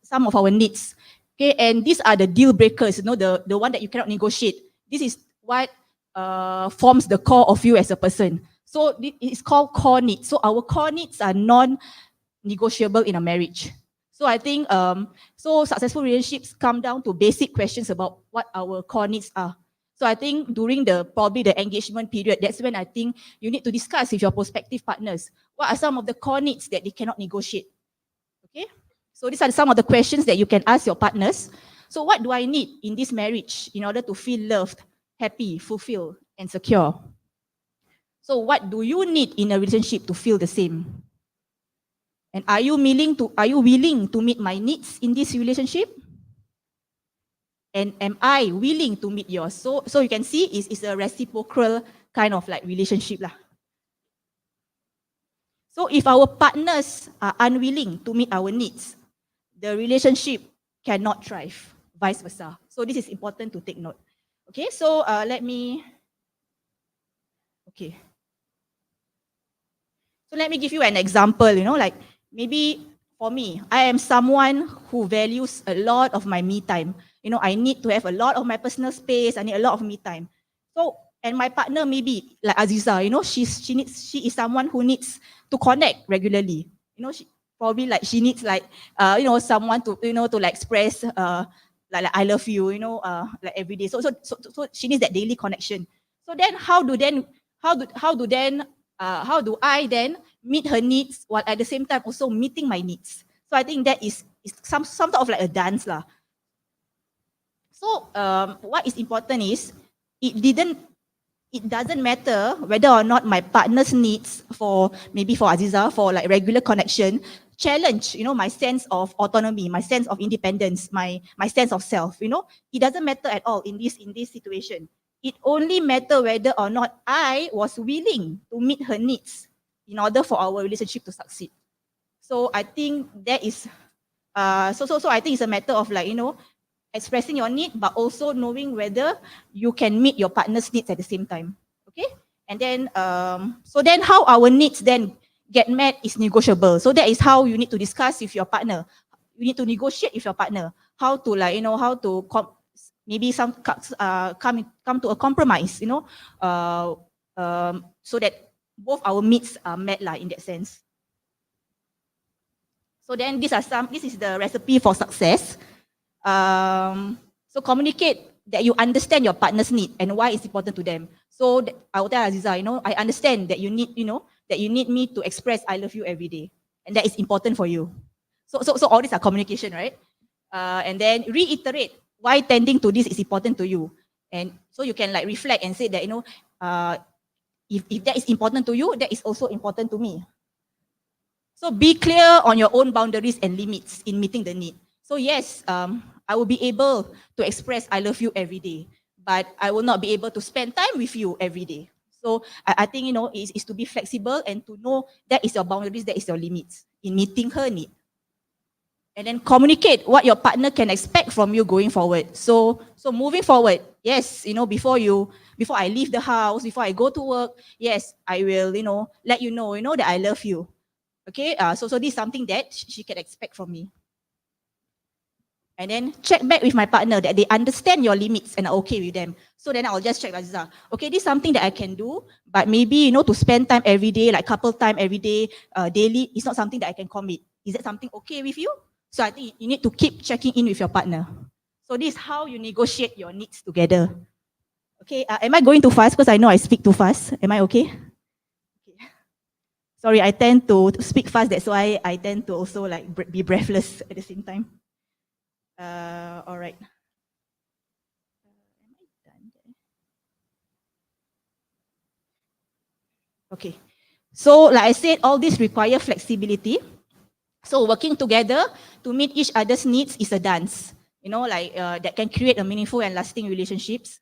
B: some of our needs. Okay, and these are the deal breakers, the one that you cannot negotiate. This is what forms the core of you as a person. So it's called core needs. So our core needs are non-negotiable in a marriage. So I think so successful relationships come down to basic questions about what our core needs are. So I think during probably the engagement period, that's when I think you need to discuss with your prospective partners, what are some of the core needs that they cannot negotiate. Okay? So these are some of the questions that you can ask your partners. So what do I need in this marriage in order to feel loved, happy, fulfilled, and secure? So what do you need in a relationship to feel the same? And are you willing to meet my needs in this relationship? And am I willing to meet yours? So you can see it's a reciprocal kind of like relationship lah. So if our partners are unwilling to meet our needs, the relationship cannot thrive, vice versa. So this is important to take note. Okay, so let me give you an example, like maybe for me, I am someone who values a lot of my me time. I need to have a lot of my personal space. I need a lot of me time. So, and my partner maybe like Aziza, she is someone who needs to connect regularly. She needs like someone to to like express like I love you, like every day. So she needs that daily connection. So then how do I then meet her needs while at the same time also meeting my needs? So I think that is some sort of like a dance lah. So what is important is it doesn't matter whether or not my partner's needs for Aziza for like regular connection challenge, my sense of autonomy, my sense of independence, my sense of self, it doesn't matter at all in this situation. It only matter whether or not I was willing to meet her needs in order for our relationship to succeed. So I think that is so I think it's a matter of like, expressing your need, but also knowing whether you can meet your partner's needs at the same time. Okay? And then, so then how our needs then get met is negotiable. So that is how you need to discuss with your partner. You need to negotiate with your partner. How to like, how to maybe come to a compromise, so that both our needs are met in that sense. So then this is the recipe for success. So communicate that you understand your partner's need and why it's important to them. So I will tell Aziza, I understand that you need, that you need me to express I love you every day, and that is important for you. So all these are communication, right? And then reiterate why tending to this is important to you, and so you can like reflect and say that if that is important to you, that is also important to me. So be clear on your own boundaries and limits in meeting the need. So yes, I will be able to express I love you every day, but I will not be able to spend time with you every day. So I think, is to be flexible and to know that is your boundaries, that is your limits in meeting her need. And then communicate what your partner can expect from you going forward. So moving forward, yes, before I leave the house, before I go to work, yes, I will, let you know, that I love you. Okay, so this is something that she can expect from me. And then check back with my partner that they understand your limits and are okay with them. So then I'll just check Aziza. Okay, this is something that I can do, but maybe, to spend time every day, like couple time every day, daily, it's not something that I can commit. Is that something okay with you? So I think you need to keep checking in with your partner. So this is how you negotiate your needs together. Okay, am I going too fast? Because I know I speak too fast. Am I okay? Sorry, I tend to speak fast. That's why I tend to also like be breathless at the same time. All right. Am I done there? Okay. So like I said, all this require flexibility. So working together to meet each other's needs is a dance. That can create a meaningful and lasting relationships.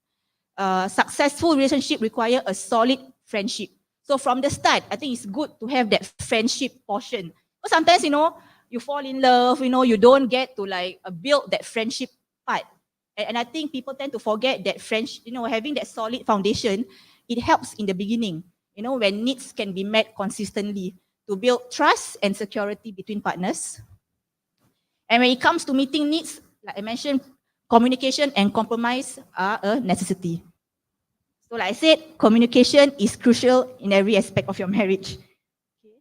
B: Successful relationship require a solid friendship. So from the start, I think it's good to have that friendship portion. But sometimes, you fall in love, you don't get to like build that friendship part. And I think people tend to forget that friendship, having that solid foundation, it helps in the beginning, when needs can be met consistently to build trust and security between partners. And when it comes to meeting needs, like I mentioned, communication and compromise are a necessity. So like I said, communication is crucial in every aspect of your marriage. Okay.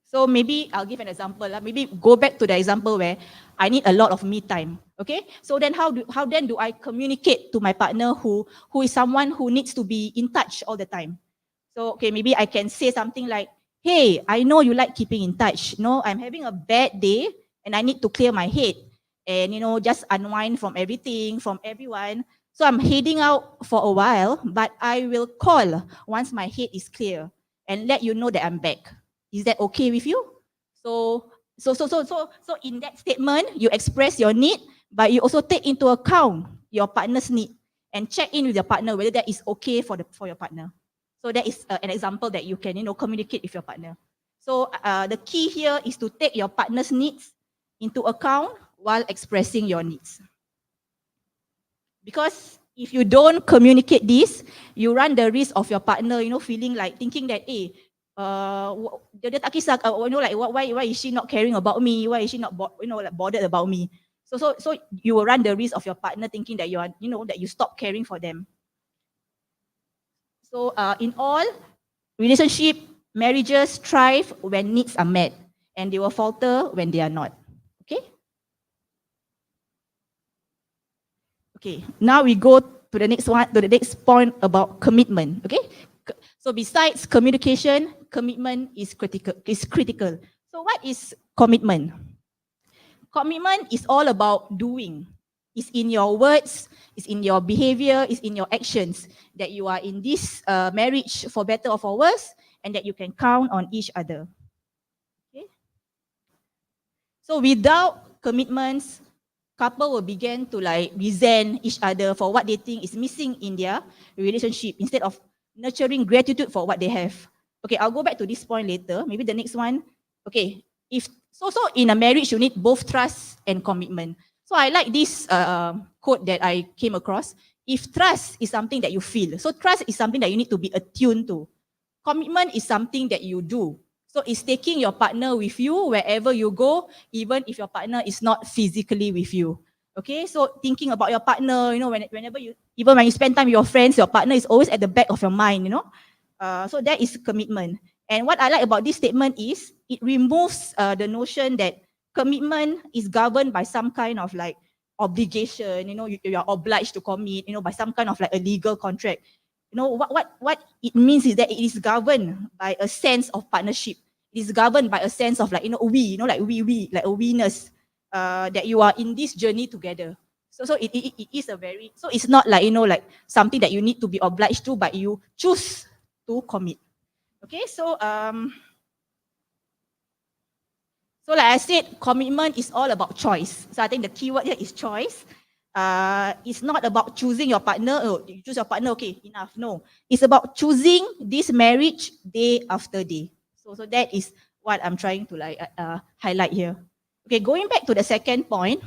B: So maybe I'll give an example. Maybe go back to the example where I need a lot of me time. Okay. So then how then do I communicate to my partner who is someone who needs to be in touch all the time? So okay, maybe I can say something like, hey, I know you like keeping in touch. I'm having a bad day and I need to clear my head and just unwind from everything, from everyone. So I'm heading out for a while, but I will call once my head is clear and let you know that I'm back. Is that okay with you? So in that statement, you express your need, but you also take into account your partner's need and check in with your partner whether that is okay for your partner. So that is an example that you can communicate with your partner. So the key here is to take your partner's needs into account while expressing your needs. Because if you don't communicate this, you run the risk of your partner, feeling like thinking that, dia tak kisah, like why is she not caring about me? Why is she not bothered about me? So you will run the risk of your partner thinking that that you stop caring for them. So in all, relationship, marriages thrive when needs are met, and they will falter when they are not. Okay. Okay, now we go to the next one, to the next point about commitment. Okay. So besides communication, commitment is critical. So what is commitment? Commitment is all about doing. It's in your words, it's in your behavior, it's in your actions that you are in this marriage for better or for worse, and that you can count on each other. Okay. So without commitments, couple will begin to like resent each other for what they think is missing in their relationship instead of nurturing gratitude for what they have. Okay, I'll go back to this point later. Maybe the next one. Okay, if so in a marriage you need both trust and commitment. So I like this quote that I came across. If trust is something that you feel, so trust is something that you need to be attuned to. Commitment is something that you do. So it's taking your partner with you wherever you go, even if your partner is not physically with you. Okay, so thinking about your partner, you know, whenever you, even when you spend time with your friends, your partner is always at the back of your mind, you know. So that is commitment. And what I like about this statement is it removes the notion that commitment is governed by some kind of like obligation, you know, you are obliged to commit, you know, by some kind of like a legal contract. You know, what it means is that it is governed by a sense of partnership. It is governed by a sense of like, you know, like we, like a we-ness, that you are in this journey together. So it is a very, so it's not like, you know, like something that you need to be obliged to, but you choose to commit. Okay, so like I said, commitment is all about choice. So I think the keyword here is choice. It's not about choosing your partner. Oh, you choose your partner, okay, enough. No, it's about choosing this marriage day after day. So that is what I'm trying to like highlight here. Okay, going back to the second point.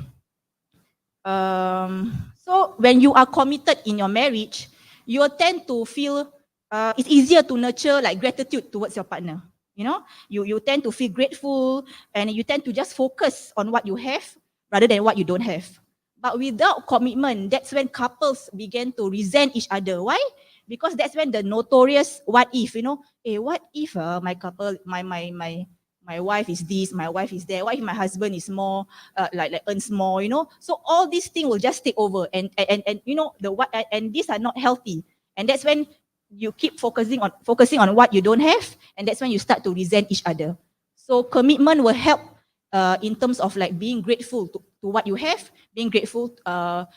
B: So when you are committed in your marriage, you will tend to feel it's easier to nurture like gratitude towards your partner. You know, you tend to feel grateful and you tend to just focus on what you have rather than what you don't have. But without commitment, that's when couples begin to resent each other. Why? Because that's when the notorious what if, you know, hey, what if my couple, my wife is this, my wife is there. What if my husband is more like earns more, you know? So all these things will just take over, and you know the what, and these are not healthy. And that's when you keep focusing on what you don't have, and that's when you start to resent each other. So commitment will help in terms of like being grateful to what you have, being grateful to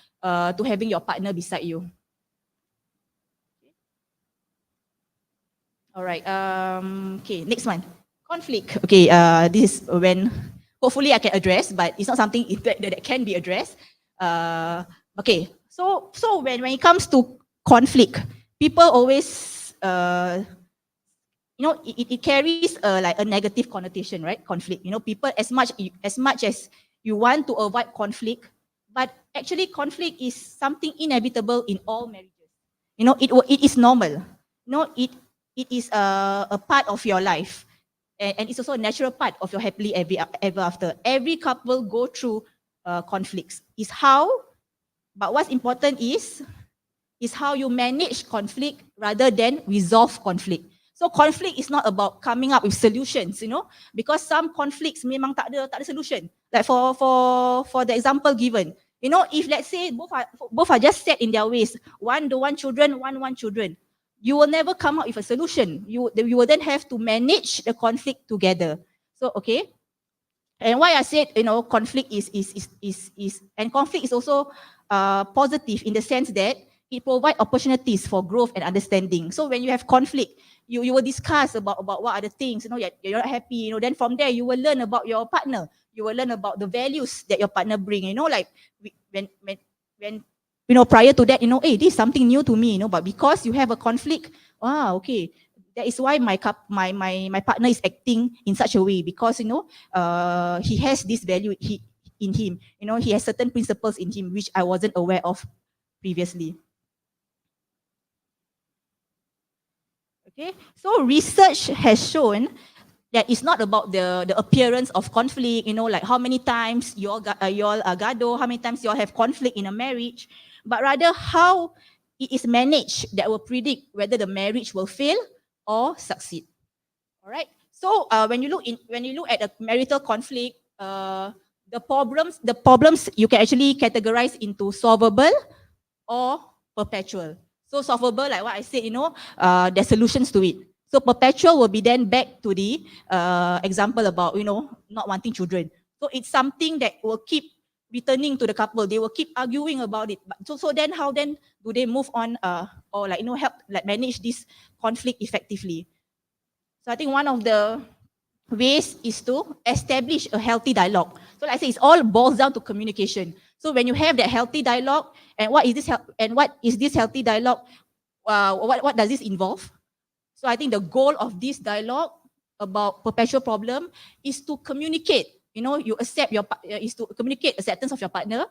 B: having your partner beside you. All right. Okay, next one. Conflict. Okay, this is when hopefully I can address, but it's not something that can be addressed. Okay, so when it comes to conflict, people always you know, it carries like a negative connotation, right? Conflict. You know, people as much as you want to avoid conflict, but actually conflict is something inevitable in all marriages. You know, it is normal. You know, it is a part of your life, and it's also a natural part of your happily ever after. Every couple go through conflicts. But what's important is how you manage conflict rather than resolve conflict. So conflict is not about coming up with solutions, you know, because some conflicts memang tak ada solution. Like for the example given, you know, if let's say both are just set in their ways, one don't want children, one want children, you will never come up with a solution. You will then have to manage the conflict together. So okay, and why I said, you know, conflict is and conflict is also positive in the sense that it provides opportunities for growth and understanding. So when you have conflict, you will discuss about what are the things, you know, you're not happy, you know, then from there you will learn about your partner. You will learn about the values that your partner bring, you know, like when you know, prior to that, you know, hey, this is something new to me, you know, but because you have a conflict, okay, that is why my partner is acting in such a way, because, you know, he has this value in him, you know, he has certain principles in him which I wasn't aware of previously. Okay, so research has shown that it's not about the appearance of conflict, you know, like how many times you all gado, how many times you all have conflict in a marriage, but rather how it is managed that will predict whether the marriage will fail or succeed. All right. So when you look at a marital conflict, the problems you can actually categorize into solvable or perpetual. So solvable, like what I said, there's solutions to it. So perpetual will be then back to the example about, not wanting children. So it's something that will keep returning to the couple. They will keep arguing about it. So then how then do they move on or help manage this conflict effectively? So I think one of the ways is to establish a healthy dialogue. So like I say, it's all boils down to communication. So when you have that healthy dialogue, and what is this healthy dialogue? What does this involve? So I think the goal of this dialogue about perpetual problem is to communicate. You accept is to communicate acceptance of your partner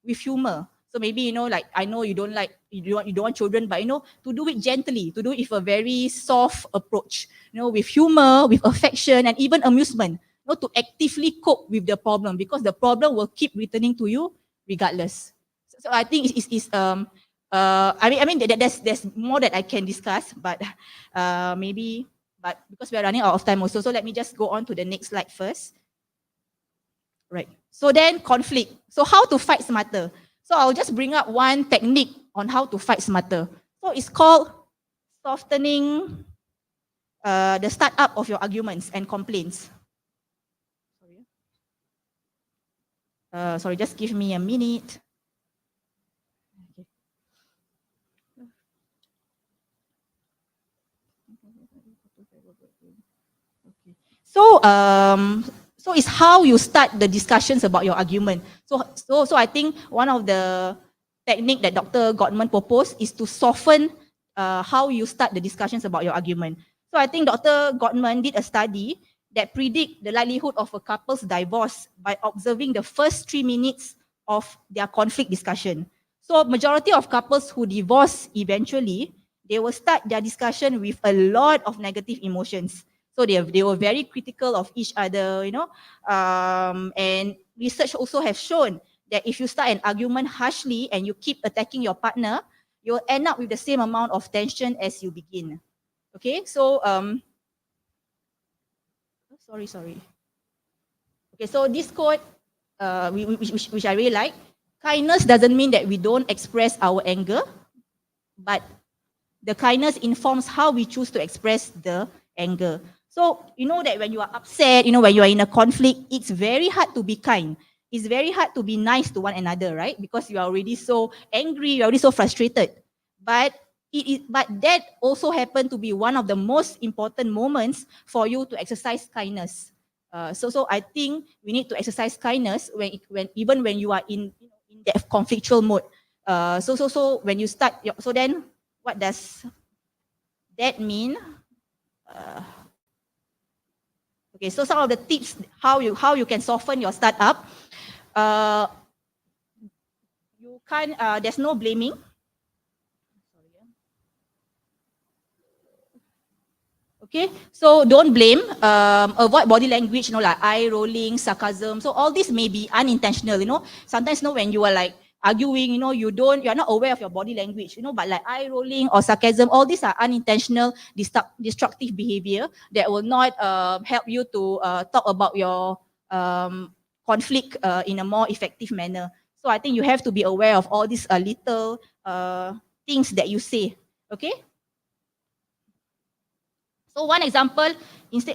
B: with humor. So maybe, like, I know you don't want children, but, to do it gently, to do it with a very soft approach, with humor, with affection, and even amusement, to actively cope with the problem, because the problem will keep returning to you regardless. So I think there's more that I can discuss, but but because we are running out of time also, so let me just go on to the next slide first. Right. So then conflict. So how to fight smarter? So I'll just bring up one technique on how to fight smarter. So it's called softening the start up of your arguments and complaints. Sorry, just give me a minute. Okay. So it's how you start the discussions about your argument. So I think one of the technique that Dr. Gottman proposed is to soften how you start the discussions about your argument. So I think Dr. Gottman did a study that predict the likelihood of a couple's divorce by observing the first 3 minutes of their conflict discussion. So majority of couples who divorce eventually, they will start their discussion with a lot of negative emotions. So they were very critical of each other, and research also have shown that if you start an argument harshly and you keep attacking your partner, you'll end up with the same amount of tension as you begin. Okay, so sorry. Okay, so this quote, which I really like, kindness doesn't mean that we don't express our anger, but the kindness informs how we choose to express the anger. So, that when you are upset, when you are in a conflict, it's very hard to be kind. It's very hard to be nice to one another, right? Because you are already so angry, you're already so frustrated. But that also happened to be one of the most important moments for you to exercise kindness. So I think we need to exercise kindness even when you are in that conflictual mode. So when you start, so then what does that mean? Okay, so some of the tips how you can soften your startup. You can't. There's no blaming. Okay, so don't blame. Avoid body language, like eye rolling, sarcasm. So all this may be unintentional. Sometimes, when you are like arguing, you're not aware of your body language, but like eye rolling or sarcasm, all these are unintentional destructive behavior that will not help you to talk about your conflict in a more effective manner. So I think you have to be aware of all these little things that you say. Okay. So one example,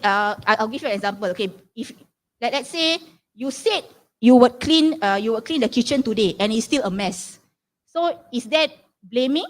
B: I'll give you an example. Okay, if let's say you said you would clean the kitchen today and it's still a mess. So is that blaming?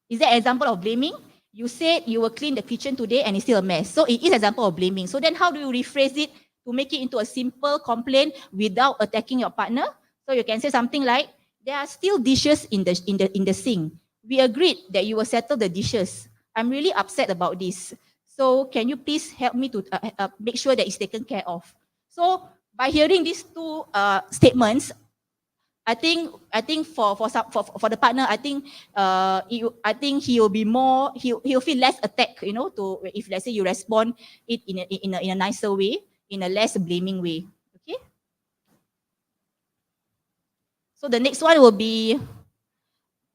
B: Is that an example of blaming? You said you will clean the kitchen today and it's still a mess. So it is an example of blaming. So then how do you rephrase it to make it into a simple complaint without attacking your partner? So you can say something like, there are still dishes in the sink. We agreed that you will settle the dishes. I'm really upset about this. So can you please help me to make sure that it's taken care of? So by hearing these two statements, I think for the partner, I think he'll be more, he'll feel less attacked, if let's say you respond it in a nicer way, in a less blaming way. Okay. So the next one will be,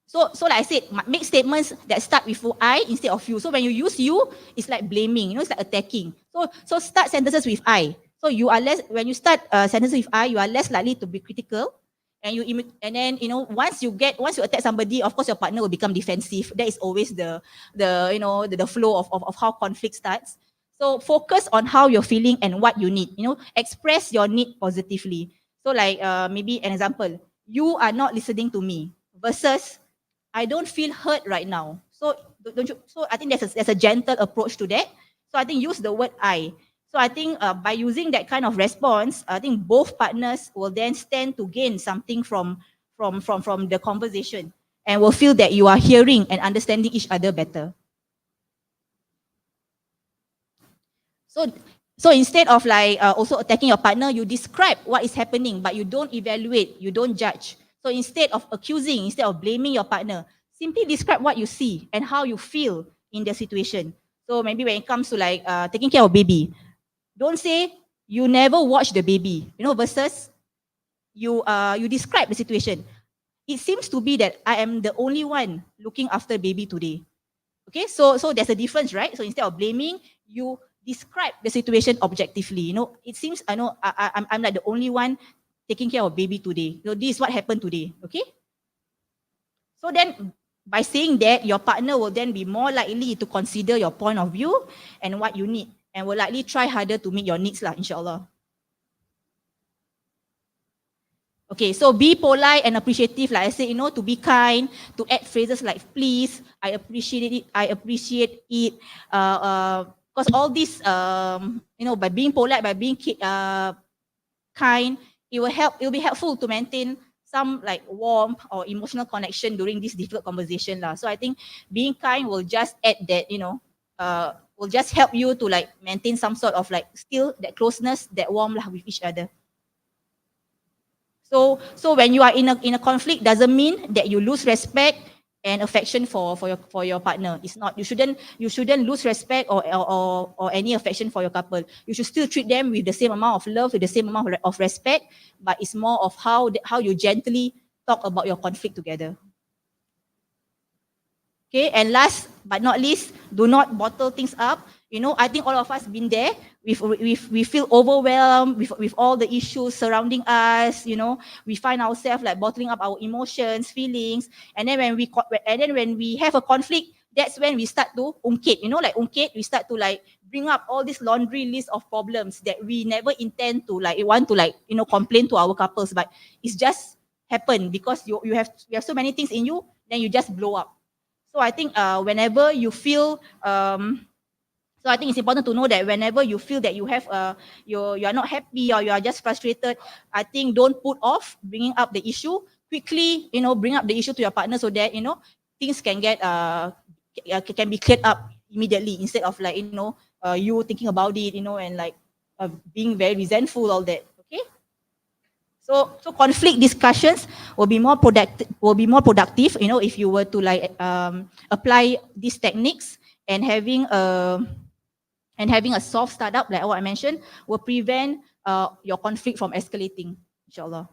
B: so like I said, make statements that start with I instead of you. So when you use you, it's like blaming, it's like attacking. So start sentences with I. So you are less, when you start sentences with I, you are less likely to be critical. and then once you attack somebody, of course your partner will become defensive. That is always the flow of how conflict starts. So focus on how you're feeling and what you need. Express your need positively. So like maybe an example, you are not listening to me versus I don't feel hurt right now. So don't you? So I think there's a gentle approach to that. So I think use the word I. So I think by using that kind of response, I think both partners will then stand to gain something from the conversation, and will feel that you are hearing and understanding each other better. So instead of like also attacking your partner, you describe what is happening, but you don't evaluate, you don't judge. So instead of accusing, instead of blaming your partner, simply describe what you see and how you feel in the situation. So maybe when it comes to like taking care of baby, don't say you never watch the baby, versus you describe the situation. It seems to be that I am the only one looking after baby today. Okay, so there's a difference, right? So instead of blaming, you describe the situation objectively. It seems I'm like the only one taking care of baby today. This is what happened today. Okay. So then, by saying that, your partner will then be more likely to consider your point of view and what you need, and will likely try harder to meet your needs, lah, inshallah. Okay, so be polite and appreciative, like I said, to be kind, to add phrases like please, I appreciate it, because all this, by being polite, by being kind, it will be helpful to maintain some like warmth or emotional connection during this difficult conversation lah. So I think being kind will just add that, will just help you to like maintain some sort of like still that closeness, that warmth lah with each other. So when you are in a conflict, doesn't mean that you lose respect and affection for your partner. It's not. You shouldn't lose respect or any affection for your couple. You should still treat them with the same amount of love, with the same amount of respect. But it's more of how you gently talk about your conflict together. Okay, and last but not least, do not bottle things up. I think all of us been there. We feel overwhelmed with all the issues surrounding us. We find ourselves like bottling up our emotions, feelings, and then when we have a conflict, that's when we start to ungkit. We start to like bring up all this laundry list of problems that we never intend to complain to our couples, but it's just happened because you have so many things in you, then you just blow up. So I think whenever you feel, so I think it's important to know that whenever you feel that you have you are not happy or you are just frustrated, I think don't put off bringing up the issue. Quickly, bring up the issue to your partner so that things can get can be cleared up immediately instead of like you thinking about it, and like being very resentful, all that. Okay. So conflict discussions will be more productive. If you were to like apply these techniques, and having a soft startup, like what I mentioned, will prevent your conflict from escalating, inshallah.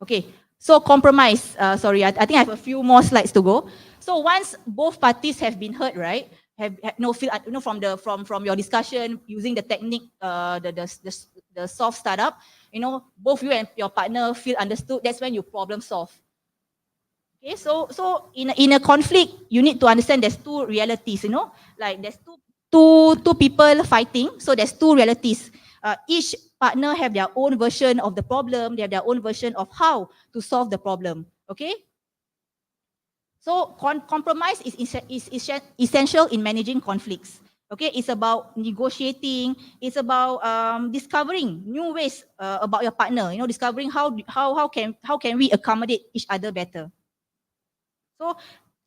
B: Okay, so compromise. Sorry, I think I have a few more slides to go. So once both parties have been heard, right? From your discussion using the technique, the soft startup, both you and your partner feel understood. That's when you problem solve. Okay, so in a conflict, you need to understand there's two realities. Like there's two people fighting, so there's two realities. Each partner have their own version of the problem. They have their own version of how to solve the problem. Okay. So compromise is essential in managing conflicts. Okay, it's about negotiating. It's about discovering new ways about your partner. Discovering how can we accommodate each other better. So,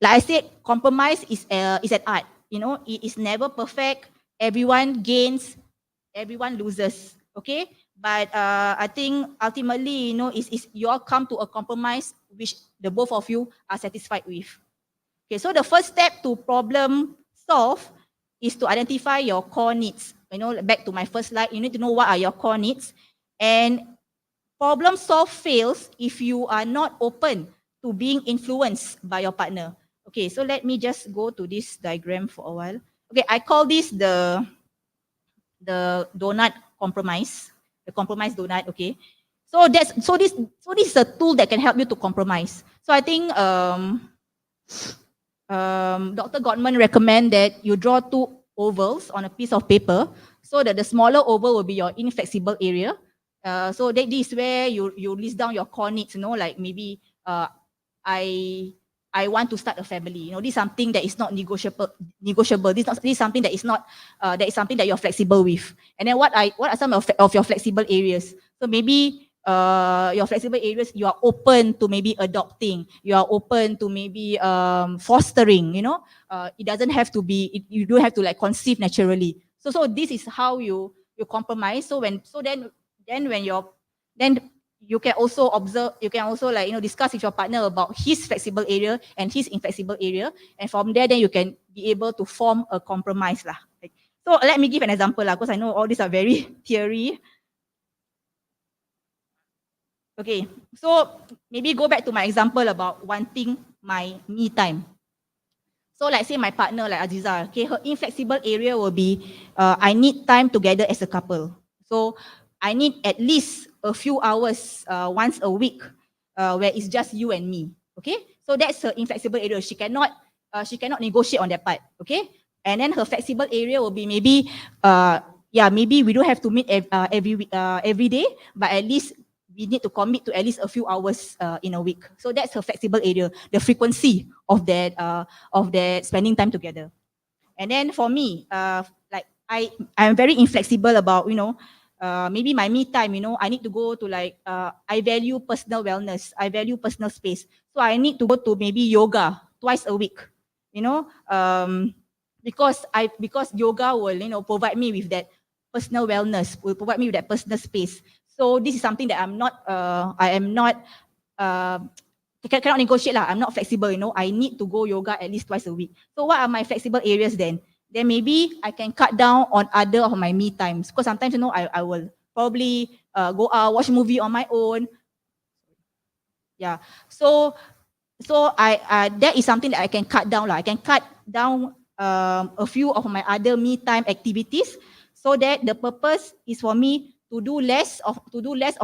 B: like I said, compromise is an art. It is never perfect. Everyone gains, everyone loses. Okay, but I think ultimately, is you all come to a compromise which the both of you are satisfied with. Okay, so the first step to problem solve is to identify your core needs. Back to my first slide, you need to know what are your core needs, and problem solve fails if you are not open to being influenced by your partner. Okay, so let me just go to this diagram for a while. Okay, I call this the donut compromise. the compromise donut, okay? So this is a tool that can help you to compromise. So I think Dr. Gottman recommend that you draw 2 ovals on a piece of paper, so that the smaller oval will be your inflexible area. So that this is where you list down your core needs, like maybe I want to start a family. This is something that is not negotiable. This is something that is not that is something that you're flexible with. And then what are some of your flexible areas? So maybe your flexible areas, you are open to maybe adopting. You are open to maybe fostering. It doesn't have to be. You don't have to like conceive naturally. So this is how you compromise. Then you can also observe, you can also discuss with your partner about his flexible area and his inflexible area, and from there then you can be able to form a compromise lah. So let me give an example lah, because I know all these are very theory. Okay, so maybe go back to my example about wanting my me time. So like say my partner like Aziza, okay, her inflexible area will be I need time together as a couple. So I need at least a few hours once a week where it's just you and me. Okay, so that's her inflexible area. She cannot negotiate on that part. Okay, and then her flexible area will be maybe maybe we don't have to meet every day, but at least we need to commit to at least a few hours in a week. So that's her flexible area, the frequency of that spending time together. And then for me, like I'm very inflexible about maybe my me time. I need to go to I value personal wellness. I value personal space. So I need to go to maybe yoga twice a week. Because yoga will provide me with that personal wellness, will provide me with that personal space. So this is something that I cannot negotiate lah. I'm not flexible. I need to go yoga at least twice a week. So what are my flexible areas then? Then maybe I can cut down on other of my me times, because sometimes I will probably go out, watch movie on my own. Yeah. So I that is something that I can cut down lah. I can cut down a few of my other me time activities, so that the purpose is for me to do less of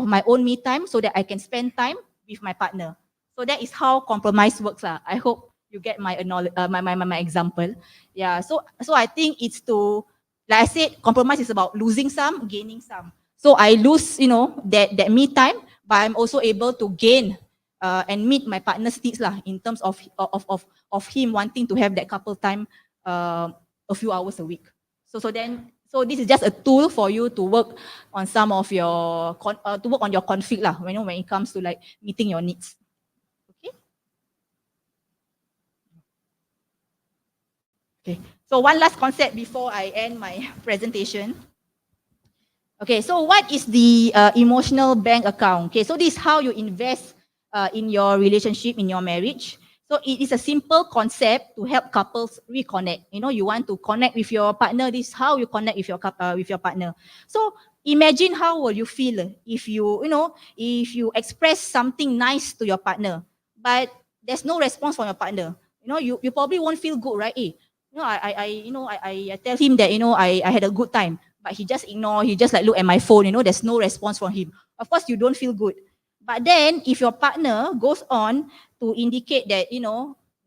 B: my own me time, so that I can spend time with my partner. So that is how compromise works lah. I hope you get my my example. Yeah. So I think it's to, like I said, compromise is about losing some, gaining some. So I lose that me time, but I'm also able to gain and meet my partner's needs lah, in terms of him wanting to have that couple time a few hours a week. So this is just a tool for you to work on some of your conflict lah, when it comes to like meeting your needs. Okay. So one last concept before I end my presentation. Okay, so what is the emotional bank account? Okay, so this is how you invest in your relationship, in your marriage. So it is a simple concept to help couples reconnect. You want to connect with your partner. This is how you connect with your partner. So imagine how will you feel if you express something nice to your partner, but there's no response from your partner. You probably won't feel good, right? I tell him that I had a good time, but he just ignore. He just like look at my phone. There's no response from him. Of course, you don't feel good. But then, if your partner goes on to indicate that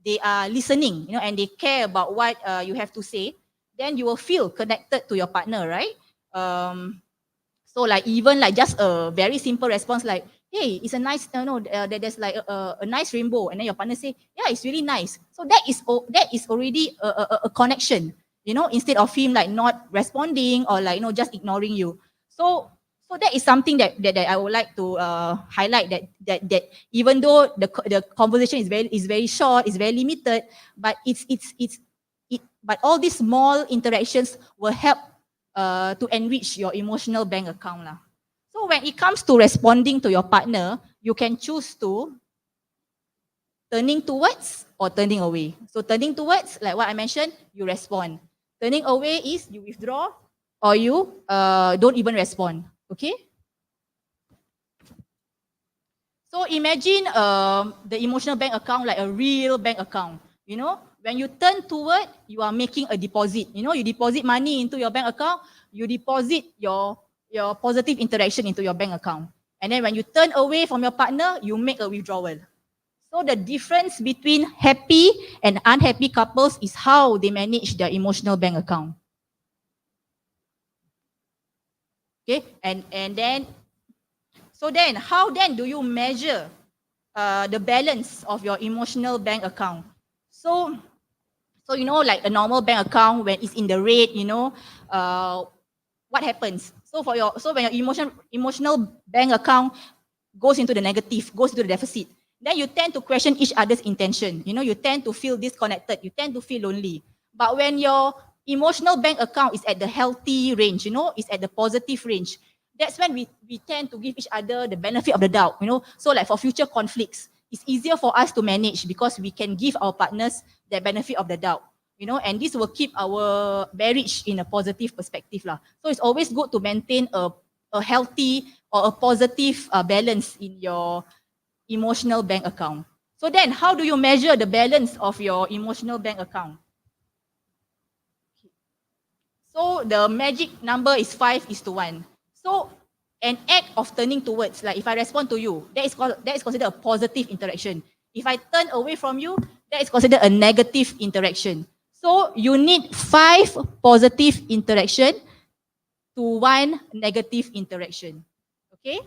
B: they are listening, and they care about what you have to say, then you will feel connected to your partner, right? So like even like just a very simple response like, "Hey, it's a nice, there's like a nice rainbow," and then your partner say, "Yeah, it's really nice." So that is already a connection, instead of him like not responding or like just ignoring you. So that is something that I would like to highlight, that even though the conversation is very short, is very limited, but but all these small interactions will help to enrich your emotional bank account lah. So when it comes to responding to your partner, you can choose to turning towards or turning away. So turning towards, like what I mentioned, you respond. Turning away is you withdraw or you don't even respond. Okay? So imagine the emotional bank account like a real bank account. When you turn toward, you are making a deposit. You deposit money into your bank account. You deposit your your positive interaction into your bank account. And then when you turn away from your partner, you make a withdrawal. So the difference between happy and unhappy couples is how they manage their emotional bank account. Okay, and then, so then how then do you measure the balance of your emotional bank account? So you know, like a normal bank account, when it's in the red, you know, what happens? So when your emotional bank account goes into the negative, goes into the deficit, then you tend to question each other's intention. You know, you tend to feel disconnected, you tend to feel lonely. But when your emotional bank account is at the healthy range, you know, is at the positive range, that's when we tend to give each other the benefit of the doubt, you know. So like for future conflicts, it's easier for us to manage because we can give our partners the benefit of the doubt, you know, and this will keep our marriage in a positive perspective lah. So it's always good to maintain a healthy or a positive balance in your emotional bank account. So then, how do you measure the balance of your emotional bank account? So the magic number is 5:1. So an act of turning towards, like if I respond to you, that is considered a positive interaction. If I turn away from you, that is considered a negative interaction. So you need 5 positive interaction to 1 negative interaction. Okay?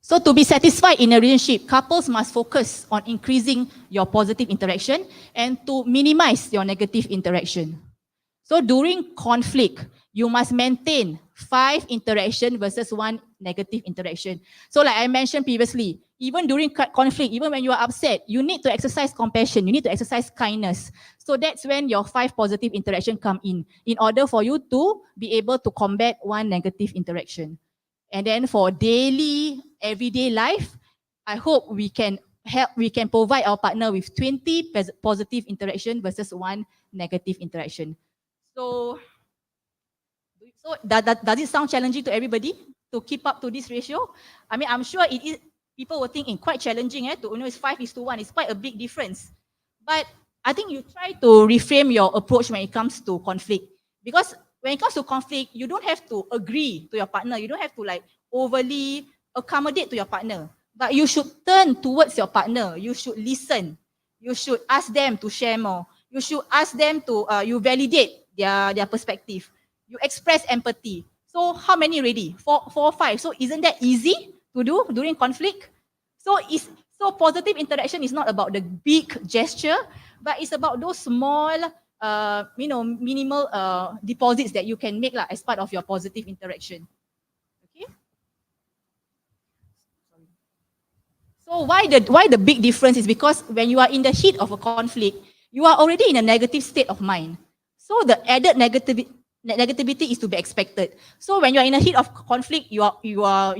B: So to be satisfied in a relationship, couples must focus on increasing your positive interaction and to minimize your negative interaction. So during conflict, you must maintain 5 interaction versus 1 negative interaction. So like I mentioned previously, even during conflict, even when you are upset, you need to exercise compassion, you need to exercise kindness. So that's when your 5 positive interaction come in order for you to be able to combat 1 negative interaction. And then for daily, everyday life, I hope we can provide our partner with 20 positive interaction versus 1 negative interaction. So does it sound challenging to everybody to keep up to this ratio? I mean, I'm sure it is. People were thinking quite challenging, to, you know, it's 5:1. It's quite a big difference. But I think you try to reframe your approach when it comes to conflict. Because when it comes to conflict, you don't have to agree to your partner. You don't have to like overly accommodate to your partner. But you should turn towards your partner. You should listen. You should ask them to share more. You should ask them to, you validate their perspective. You express empathy. So how many already? 4 or 5. So isn't that easy to do during conflict? So positive interaction is not about the big gesture, but it's about those small, minimal deposits that you can make as part of your positive interaction. Okay. So why the big difference is because when you are in the heat of a conflict, you are already in a negative state of mind. So the added negativity is to be expected. So when you are in a heat of conflict, you are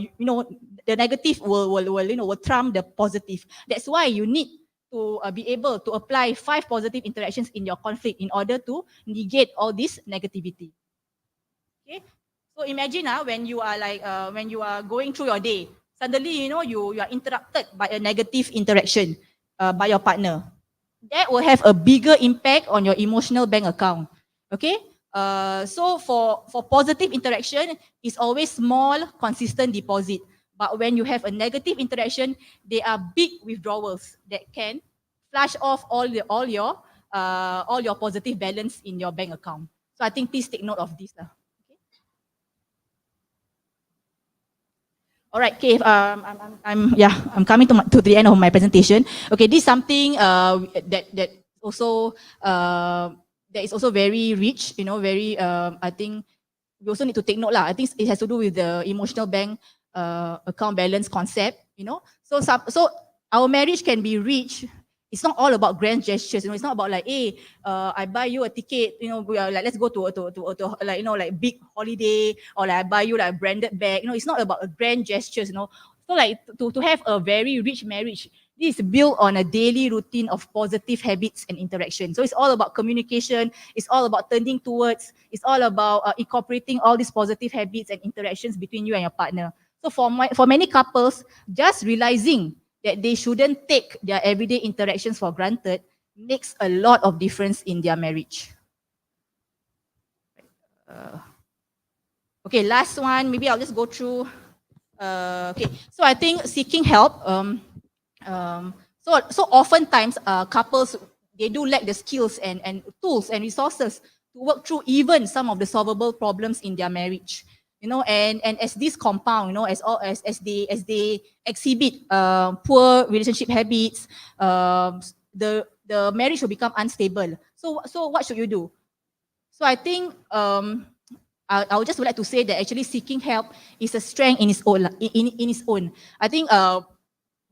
B: the negative will trump the positive. That's why you need to be able to apply 5 positive interactions in your conflict in order to negate all this negativity. Okay. So imagine when you are going through your day, suddenly you are interrupted by a negative interaction by your partner. That will have a bigger impact on your emotional bank account. Okay. So for positive interaction, it's always small, consistent deposit. But when you have a negative interaction, they are big withdrawals that can flush off all your positive balance in your bank account. So I think please take note of this. Okay. All right. Okay. I'm coming to the end of my presentation. Okay. This is something that also that is also very rich, very, I think we also need to take note. I think it has to do with the emotional bank account balance concept, So our marriage can be rich. It's not all about grand gestures, It's not about like, hey, I buy you a ticket, like let's go to like big holiday, or like I buy you like a branded bag. It's not about a grand gestures, So like to have a very rich marriage, this is built on a daily routine of positive habits and interaction. So it's all about communication. It's all about turning towards. It's all about incorporating all these positive habits and interactions between you and your partner. So for many couples, just realizing that they shouldn't take their everyday interactions for granted makes a lot of difference in their marriage. Okay, last one. Maybe I'll just go through. Okay, so I think seeking help. So oftentimes couples, they do lack the skills and tools and resources to work through even some of the solvable problems in their marriage. You know, and as this compound, you know, as they exhibit poor relationship habits, the marriage will become unstable. So what should you do? So I think I would just would like to say that actually seeking help is a strength in its own. In its own, I think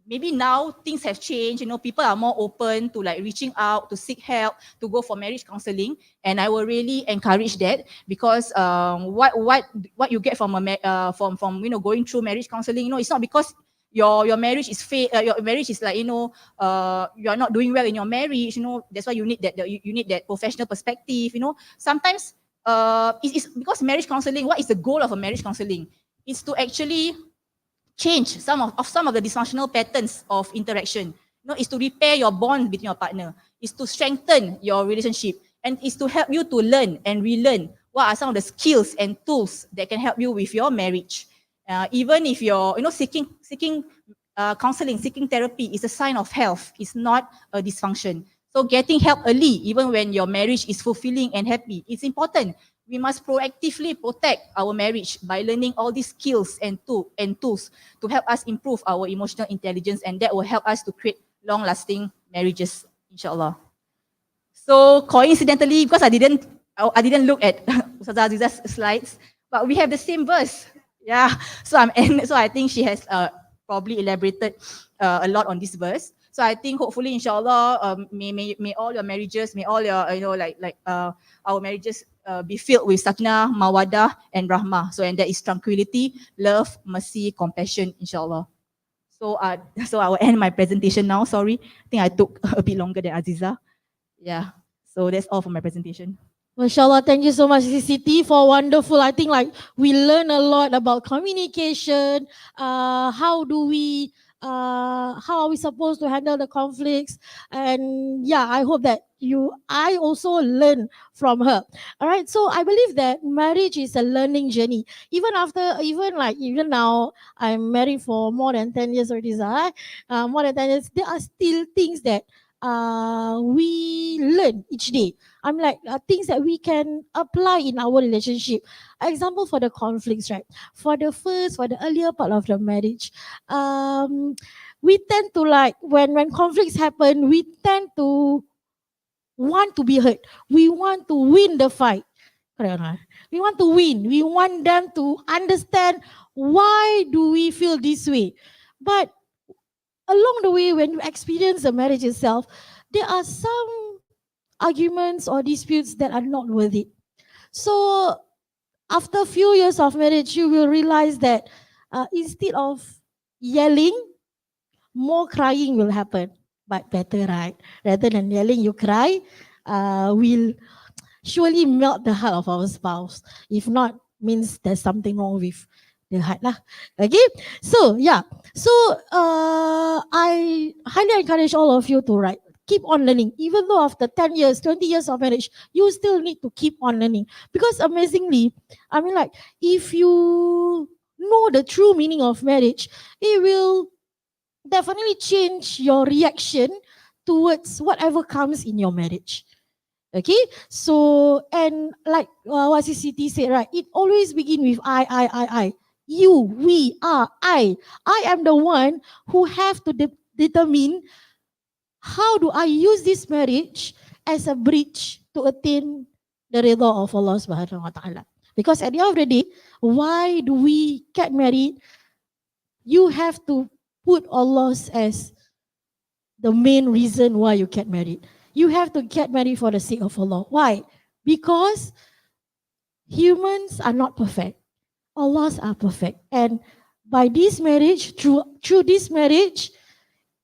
B: maybe now things have changed. You know, people are more open to like reaching out to seek help, to go for marriage counselling, and I will really encourage that because what you get from from you know going through marriage counselling, you know, it's not because your marriage is your marriage is like, you know, you are not doing well in your marriage, you know, that's why you need that you need that professional perspective, you know. Sometimes it's because marriage counselling, what is the goal of a marriage counselling? It's to actually change some of the dysfunctional patterns of interaction. You know, is to repair your bond between your partner, is to strengthen your relationship, and is to help you to learn and relearn what are some of the skills and tools that can help you with your marriage. Even if you're, you know, seeking counseling, seeking therapy is a sign of health. It's not a dysfunction. So getting help early, even when your marriage is fulfilling and happy, it's important. We must proactively protect our marriage by learning all these skills and tools to help us improve our emotional intelligence, and that will help us to create long-lasting marriages, inshallah. So coincidentally, because I didn't look at Ustazah Aziza's slides, but we have the same verse. Yeah. So I think she has probably elaborated a lot on this verse. So I think hopefully, inshallah, may all your marriages, may all your, you know, our marriages be filled with sakinah, mawadah, and rahmah. So, and that is tranquility, love, mercy, compassion, inshallah. So, so I will end my presentation now. Sorry, I think I took a bit longer than Aziza. Yeah. So that's all for my presentation.
A: Mashallah, thank you so much, Siti, for wonderful. I think like we learn a lot about communication. How are we supposed to handle the conflicts? And yeah, I hope that I also learn from her. All right. So I believe that marriage is a learning journey. Even now, I'm married for more than 10 years already, Zah. More than 10 years, there are still things that we learn each day. I'm like things that we can apply in our relationship. Example for the conflicts, right? For the earlier part of the marriage, we tend to like when conflicts happen, we tend to want to be heard. We want to win the fight. Correct or not? We want to win. We want them to understand why do we feel this way. But along the way, when you experience the marriage itself, there are some arguments or disputes that are not worth it. So after a few years of marriage, you will realize that instead of yelling, more crying will happen. But better, right? Rather than yelling, you cry, will surely melt the heart of our spouse. If not, means there's something wrong with the heart lah. Okay, so yeah, so I highly encourage all of you to keep on learning. Even though after 10 years, 20 years of marriage, you still need to keep on learning. Because amazingly, I mean, like, if you know the true meaning of marriage, it will definitely change your reaction towards whatever comes in your marriage. Okay, so and like what Siti said, right? It always begin with I. You, we, are, I. I am the one who have to determine how do I use this marriage as a bridge to attain the redha of Allah Subhanahu wa Taala. Because at the end of the day, why do we get married? You have to put Allah as the main reason why you get married. You have to get married for the sake of Allah. Why? Because humans are not perfect. Allahs are perfect. And by this marriage, through this marriage,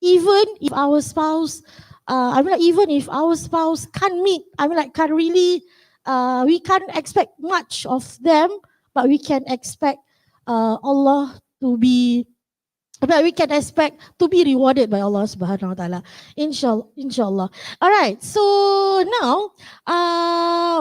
A: even if our spouse, even if our spouse can't meet, can't really, we can't expect much of them, but we can expect Allah to be but we can expect to be rewarded by Allah Subhanahu wa Taala. Inshallah. All right. So now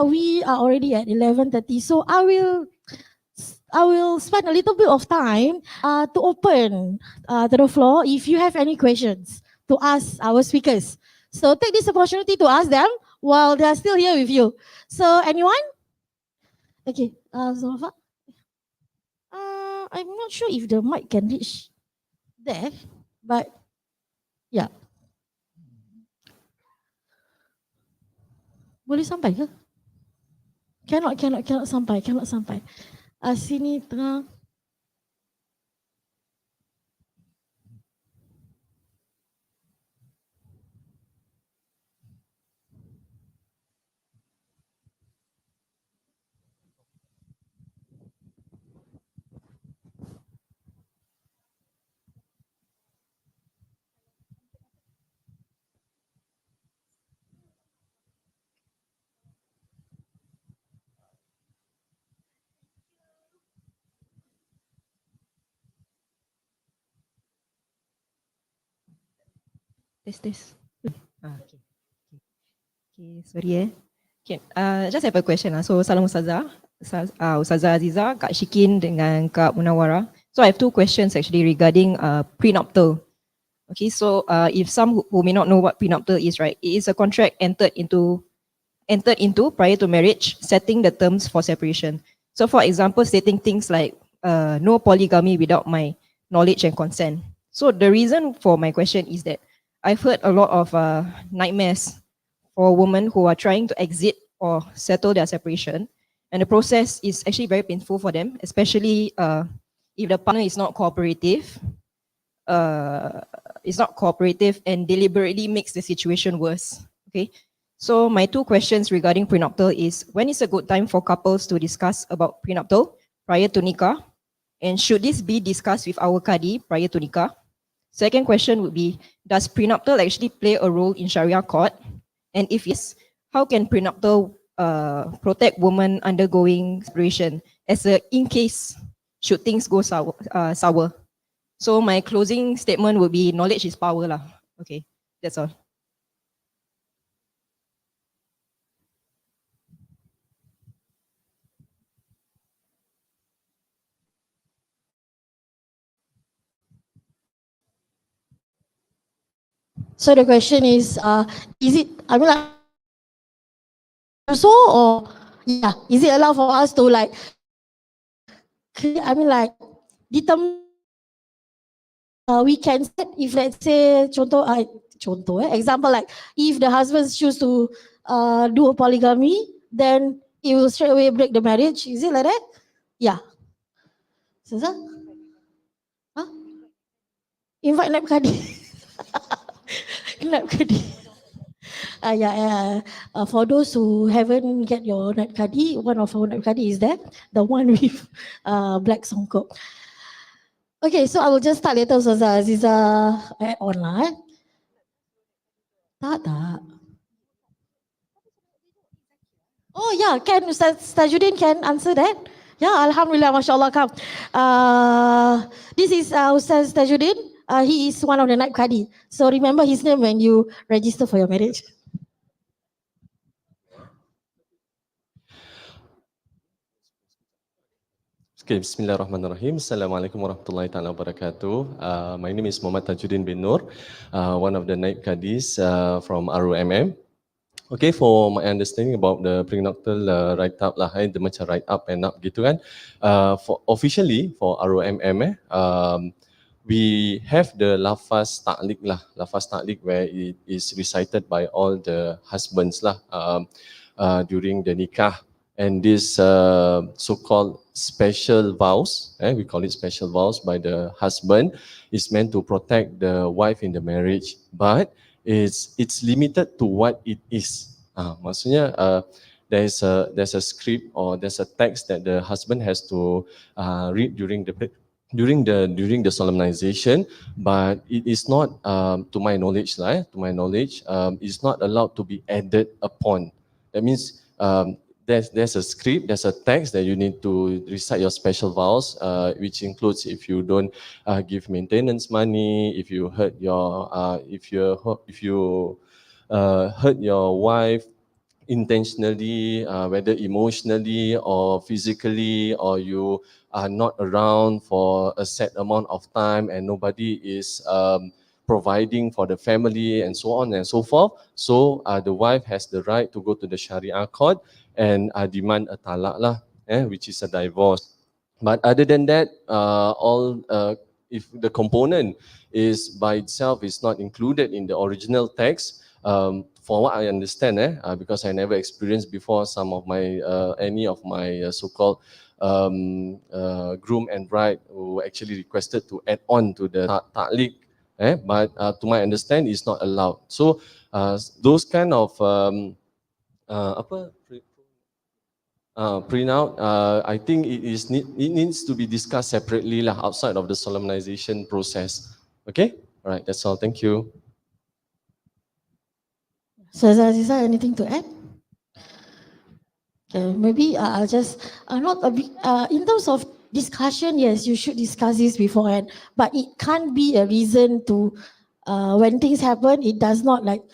A: we are already at 11:30. So I will spend a little bit of time to open to the floor if you have any questions to ask our speakers. So take this opportunity to ask them while they are still here with you. So anyone? Okay. Zulfa? I'm not sure if the mic can reach there, but yeah. Boleh sampai ke? Cannot sampai. Sini tengah.
F: This. Okay. Okay, sorry. Okay, just have a question. So, salam Ustazah. Ustazah Aziza, Kak Shikin dengan Kak Munawara. So, I have two questions actually regarding prenuptial. Okay, so if some who may not know what prenuptial is, right? It is a contract entered into prior to marriage, setting the terms for separation. So, for example, stating things like no polygamy without my knowledge and consent. So, the reason for my question is that I've heard a lot of nightmares for women who are trying to exit or settle their separation, and the process is actually very painful for them, especially if the partner is not cooperative. And deliberately makes the situation worse. Okay, so my two questions regarding prenuptial is: when is a good time for couples to discuss about prenuptial prior to nikah, and should this be discussed with our qadi prior to nikah? Second question would be, does prenuptial actually play a role in Sharia court? And if yes, how can prenuptial protect women undergoing separation as a in case should things go sour? So my closing statement would be knowledge is power lah. Okay, that's all.
A: So the question is it, I mean like, so or yeah, is it allowed for us to like, I mean like, determine we can set if let's say example like if the husband choose to do a polygamy, then it will straight away break the marriage. Is it like that? Yeah. Susah? Huh? Invite Naib Kadi. Naib Kadi. For those who haven't get your Naib Kadi, one of our Naib Kadi is there, the one with black songkok. Okay, so I will just start later, Ustazah Aziza add on lah. Tak. Oh yeah, can Ustaz Tajuddin can answer that? Yeah, Alhamdulillah, MasyaAllah. Come. This is Ustaz Tajuddin. He is one of the Naib Kadi. So remember his name when you register for your marriage.
G: Okay, Bismillahirrahmanirrahim. Assalamualaikum warahmatullahi taala wabarakatuh. My name is Muhammad Tajuddin bin Nur, one of the Naib Kadis from ROMM. Okay, for my understanding about the prenuptial write-up lah, the macam write-up and up gitu kan. For officially for ROMM, we have the lafaz ta'liq lah, where it is recited by all the husbands lah during the nikah. And this so-called special vows, we call it special vows by the husband, is meant to protect the wife in the marriage, but it's limited to what it is. Maksudnya there's a script or there's a text that the husband has to read during the solemnization, but it is not, to my knowledge, it's not allowed to be added upon. That means there's a script, there's a text that you need to recite your special vows, which includes if you don't give maintenance money, if you hurt your hurt your wife intentionally, whether emotionally or physically, or you are not around for a set amount of time and nobody is providing for the family and so on and so forth. So the wife has the right to go to the Sharia court and demand a talaq lah, which is a divorce. But other than that, if the component is by itself is not included in the original text, for what I understand, because I never experienced before some of my any of my so-called groom and bride who actually requested to add on to the ta'liq, but to my understanding, it's not allowed. So those kind of printout, I think it needs to be discussed separately lah, outside of the solemnization process. Okay, all right, that's all. Thank you.
A: Ustazah Aziza, anything to add? Okay, maybe I'll just not a big, in terms of discussion, yes, you should discuss this beforehand, but it can't be a reason to when things happen, it does not like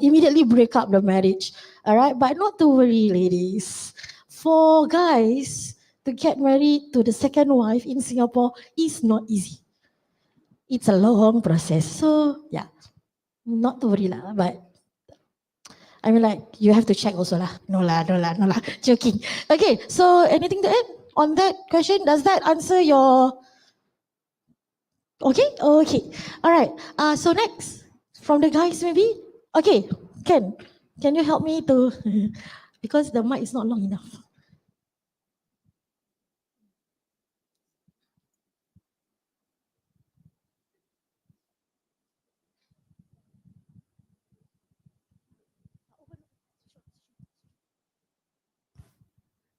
A: immediately break up the marriage. All right, but not to worry, ladies. For guys to get married to the second wife in Singapore is not easy. It's a long process. So yeah, not to worry lah. But I mean, like, you have to check also lah. No lah. Joking. Okay, so anything to add on that question? Does that answer your... Okay. All right. So next, from the guys maybe? Okay, Ken, can you help me to... because the mic is not long enough.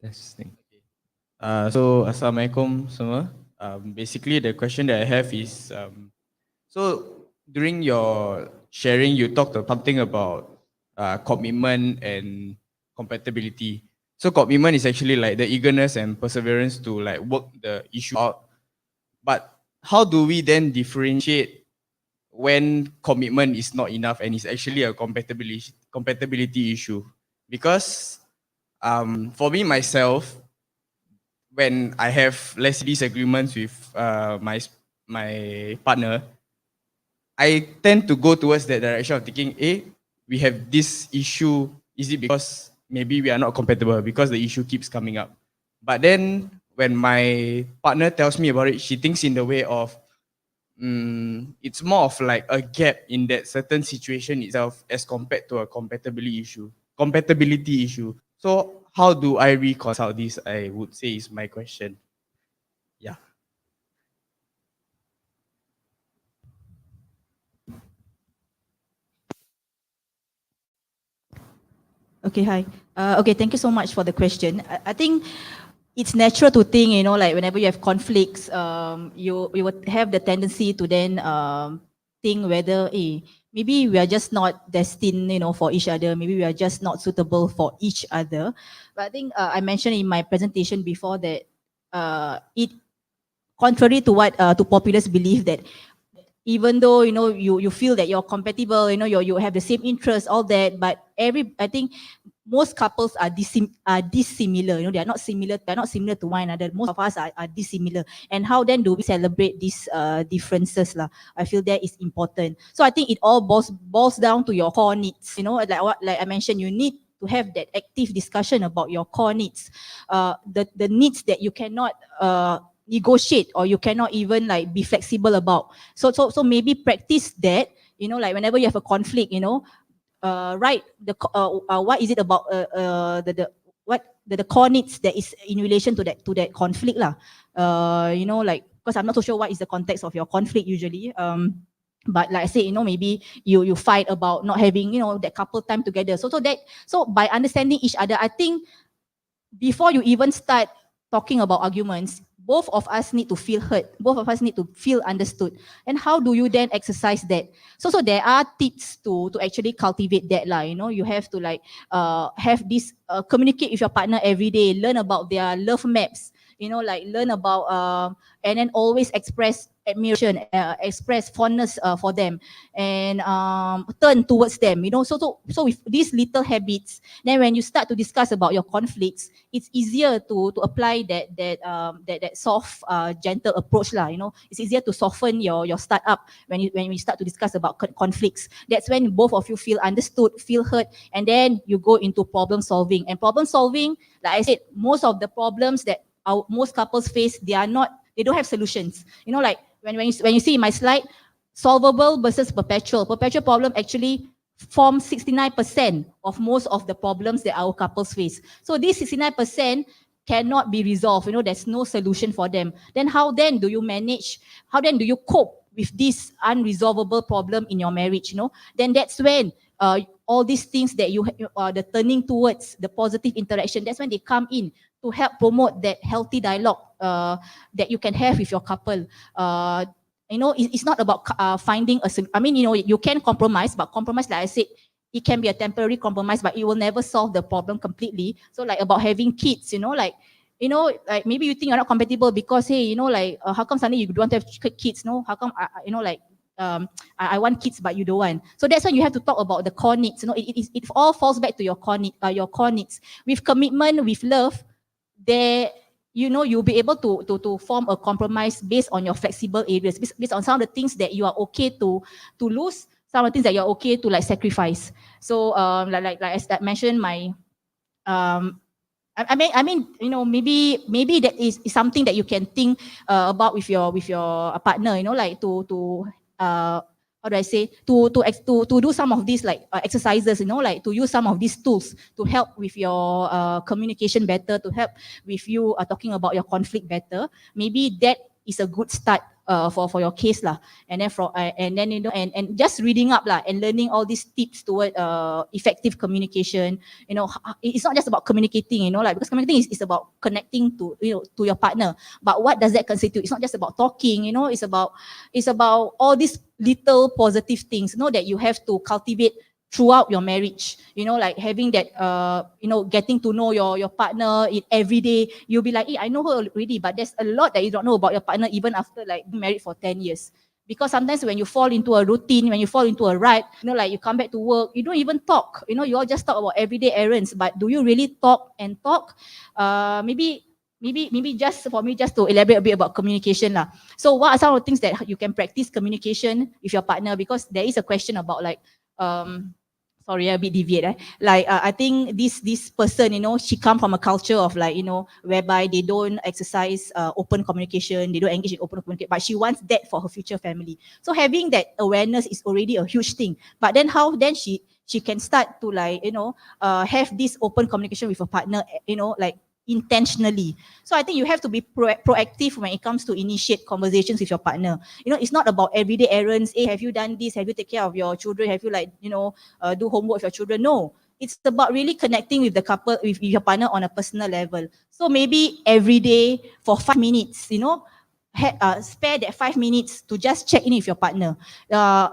H: Testing. So Assalamualaikum semua. Basically the question that I have is, so during your sharing, you talked something about commitment and compatibility. So commitment is actually like the eagerness and perseverance to like work the issue out. But how do we then differentiate when commitment is not enough and it's actually a compatibility issue? Because for me myself, when I have less disagreements with my partner, I tend to go towards that direction of thinking, we have this issue. Is it because maybe we are not compatible because the issue keeps coming up? But then when my partner tells me about it, she thinks in the way of, it's more of like a gap in that certain situation itself as compared to a compatibility issue. So how do I reconcile this? I would say is my question. Yeah.
B: Okay, hi. Okay, thank you so much for the question. I think it's natural to think, like whenever you have conflicts, you would have the tendency to then think whether, maybe we are just not destined, for each other. Maybe we are just not suitable for each other. But I think I mentioned in my presentation before that it, contrary to what to populace belief, that even though you feel that you're compatible, you have the same interests, all that, but I think most couples are dissimilar. They are not similar. They're not similar to one another. Most of us are dissimilar. And how then do we celebrate these differences lah? I feel that is important. So I think it all boils down to your core needs. Like I mentioned, you need to have that active discussion about your core needs, the needs that you cannot negotiate or you cannot even like be flexible about. So maybe practice that. Like whenever you have a conflict, right? What is it about the core needs that is in relation to that conflict lah? Like, because I'm not so sure what is the context of your conflict usually. But like I say, maybe you fight about not having that couple time together. So by understanding each other, I think before you even start talking about arguments, both of us need to feel heard. Both of us need to feel understood. And how do you then exercise that? So there are tips to actually cultivate that lah. You know, you have to like have this communicate with your partner every day. Learn about their love maps. You know, like learn about and then always express admiration, express fondness for them, and turn towards them. You know, so with these little habits, then when you start to discuss about your conflicts, it's easier to apply that soft, gentle approach lah. You know, it's easier to soften your startup when you start to discuss about conflicts. That's when both of you feel understood, feel heard, and then you go into problem solving. And problem solving, like I said, most of the problems that most couples face, they don't have solutions. You know, like when you see in my slide, solvable versus perpetual. Perpetual problem actually form 69% of most of the problems that our couples face. So this 69% cannot be resolved. You know, there's no solution for them. Then how then do you manage? How then do you cope with this unresolvable problem in your marriage? You know, then that's when all these things that the turning towards the positive interaction, that's when they come in to help promote that healthy dialogue that you can have with your couple. You know, it's not about finding I mean, you know, you can compromise, but compromise, like I said, it can be a temporary compromise, but it will never solve the problem completely. So like about having kids, you know, like maybe you think you're not compatible because, hey, you know, like how come suddenly you don't want to have kids? No, how come, you know, like I want kids, but you don't want. So that's when you have to talk about the core needs. You know, it all falls back to your core needs. With commitment, with love, there, you know, you'll be able to form a compromise based on your flexible areas, based on some of the things that you are okay to lose, some of the things that you're okay to like sacrifice. So like I mentioned, my I mean, you know, maybe that is something that you can think about with your partner. You know, like to how do I say, to do some of these like exercises, you know, like to use some of these tools to help with your communication better, to help with you talking about your conflict better. Maybe that is a good start for your case lah. And then you know, and just reading up lah and learning all these tips toward effective communication. You know, it's not just about communicating, you know, like, because communicating is about connecting to, you know, to your partner. But what does that constitute? It's not just about talking, you know, it's about all these little positive things, you know, that you have to cultivate throughout your marriage. You know, like having that, you know, getting to know your partner every day. You'll be like, hey, I know her already, but there's a lot that you don't know about your partner even after like being married for 10 years. Because sometimes when you fall into a routine, when you fall into a rut, you know, like you come back to work, you don't even talk. You know, you all just talk about everyday errands. But do you really talk and talk? Maybe just for me, just to elaborate a bit about communication lah. So what are some of the things that you can practice communication with your partner? Because there is a question about like, sorry, a bit deviate. Like I think this person, you know, she come from a culture of like, you know, whereby they don't exercise open communication, they don't engage in open communication, but she wants that for her future family. So having that awareness is already a huge thing. But then how then she can start to like, you know, have this open communication with her partner, you know, like intentionally. So I think you have to be proactive when it comes to initiate conversations with your partner. You know, it's not about everyday errands. Hey, have you done this? Have you taken care of your children? Have you like, you know, do homework with your children? No, it's about really connecting with the couple, with your partner on a personal level. So maybe every day for 5 minutes, you know, spare that 5 minutes to just check in with your partner.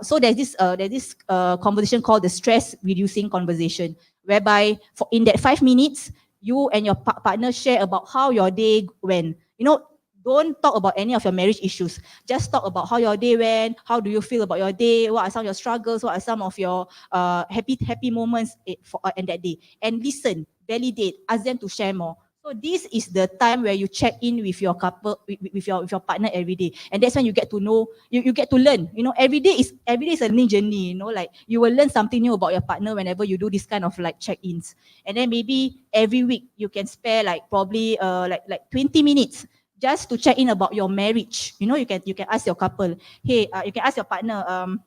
B: So there's this conversation called the stress reducing conversation, whereby in that 5 minutes, you and your partner share about how your day went. You know, don't talk about any of your marriage issues. Just talk about how your day went. How do you feel about your day? What are some of your struggles? What are some of your happy moments in that day? And listen, validate, ask them to share more. So this is the time where you check in with your couple, with your partner every day, and that's when you get to know, you get to learn. You know, every day is a learning journey. You know, like you will learn something new about your partner whenever you do this kind of like check-ins. And then maybe every week you can spare like probably like 20 minutes just to check in about your marriage. You know, you can ask your couple, hey, you can ask your partner,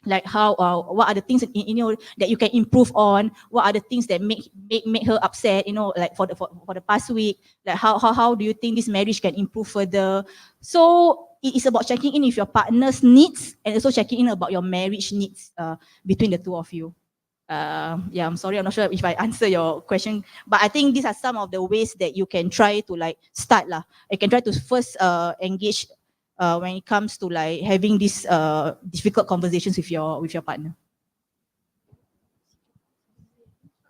B: like how what are the things you know that you can improve on, what are the things that make her upset, you know, like for the past week, like how do you think this marriage can improve further. So it is about checking in with your partner's needs and also checking in about your marriage needs between the two of you. Yeah, I'm sorry, I'm not sure if I answer your question, but I think these are some of the ways that you can try to like start lah. You can try to first engage when it comes to like having these difficult conversations with your partner.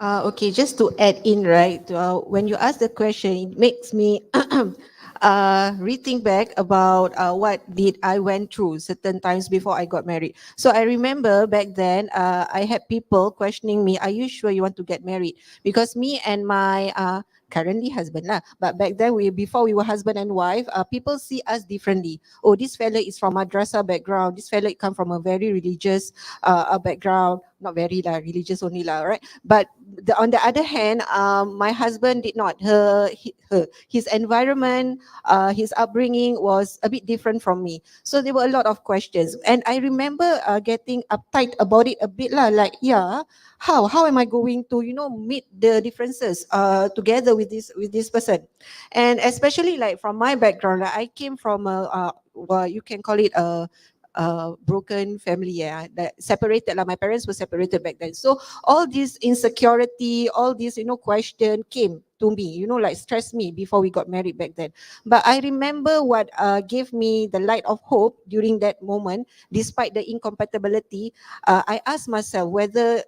E: Okay, just to add in, right? When you ask the question, it makes me rethink back about what did I went through certain times before I got married. So I remember back then, I had people questioning me, "Are you sure you want to get married?" Because me and my currently husband lah, but back then before we were husband and wife, people see us differently. Oh, this fella is from madrasah background. This fella come from a very religious background. Not very lah, religious only lah, right? But on the other hand, my husband did not. His environment, his upbringing was a bit different from me. So there were a lot of questions, and I remember getting uptight about it a bit lah. Like, yeah, how am I going to meet the differences together with this person, and especially like from my background, like, I came from well, you can call it a broken family, yeah, that separated lah. My parents were separated back then, so all this insecurity, all this question came to me, like stressed me before we got married back then. But I remember what gave me the light of hope during that moment, despite the incompatibility. I asked myself whether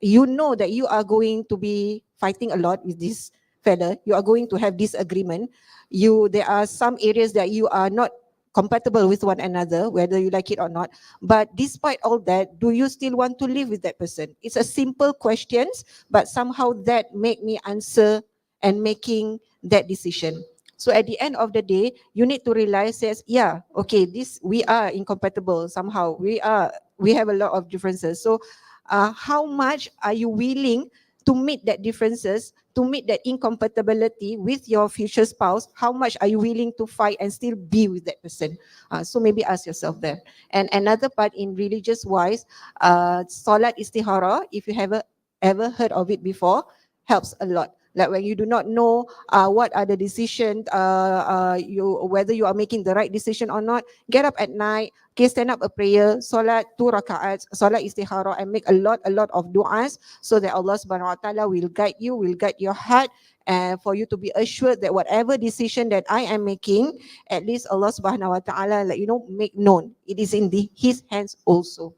E: that you are going to be fighting a lot with this fella, you are going to have disagreement, there are some areas that you are not compatible with one another, whether you like it or not. But despite all that, do you still want to live with that person? It's a simple question, but somehow that made me answer and making that decision. So at the end of the day, you need to realize that, yeah, okay, we are incompatible somehow. We have a lot of differences. So how much are you willing to meet that differences, to meet that incompatibility with your future spouse? How much are you willing to fight and still be with that person? So maybe ask yourself that. And another part in religious wise, Salat Istihara, if you have ever heard of it before, helps a lot. Like when you do not know what are the decisions, whether you are making the right decision or not, get up at night, okay, stand up a prayer, solat 2 rakaat, solat istihara, and make a lot of du'as, so that Allah subhanahu wa ta'ala will guide you, will guide your heart, and for you to be assured that whatever decision that I am making, at least Allah subhanahu wa ta'ala, make known. It is in His hands also.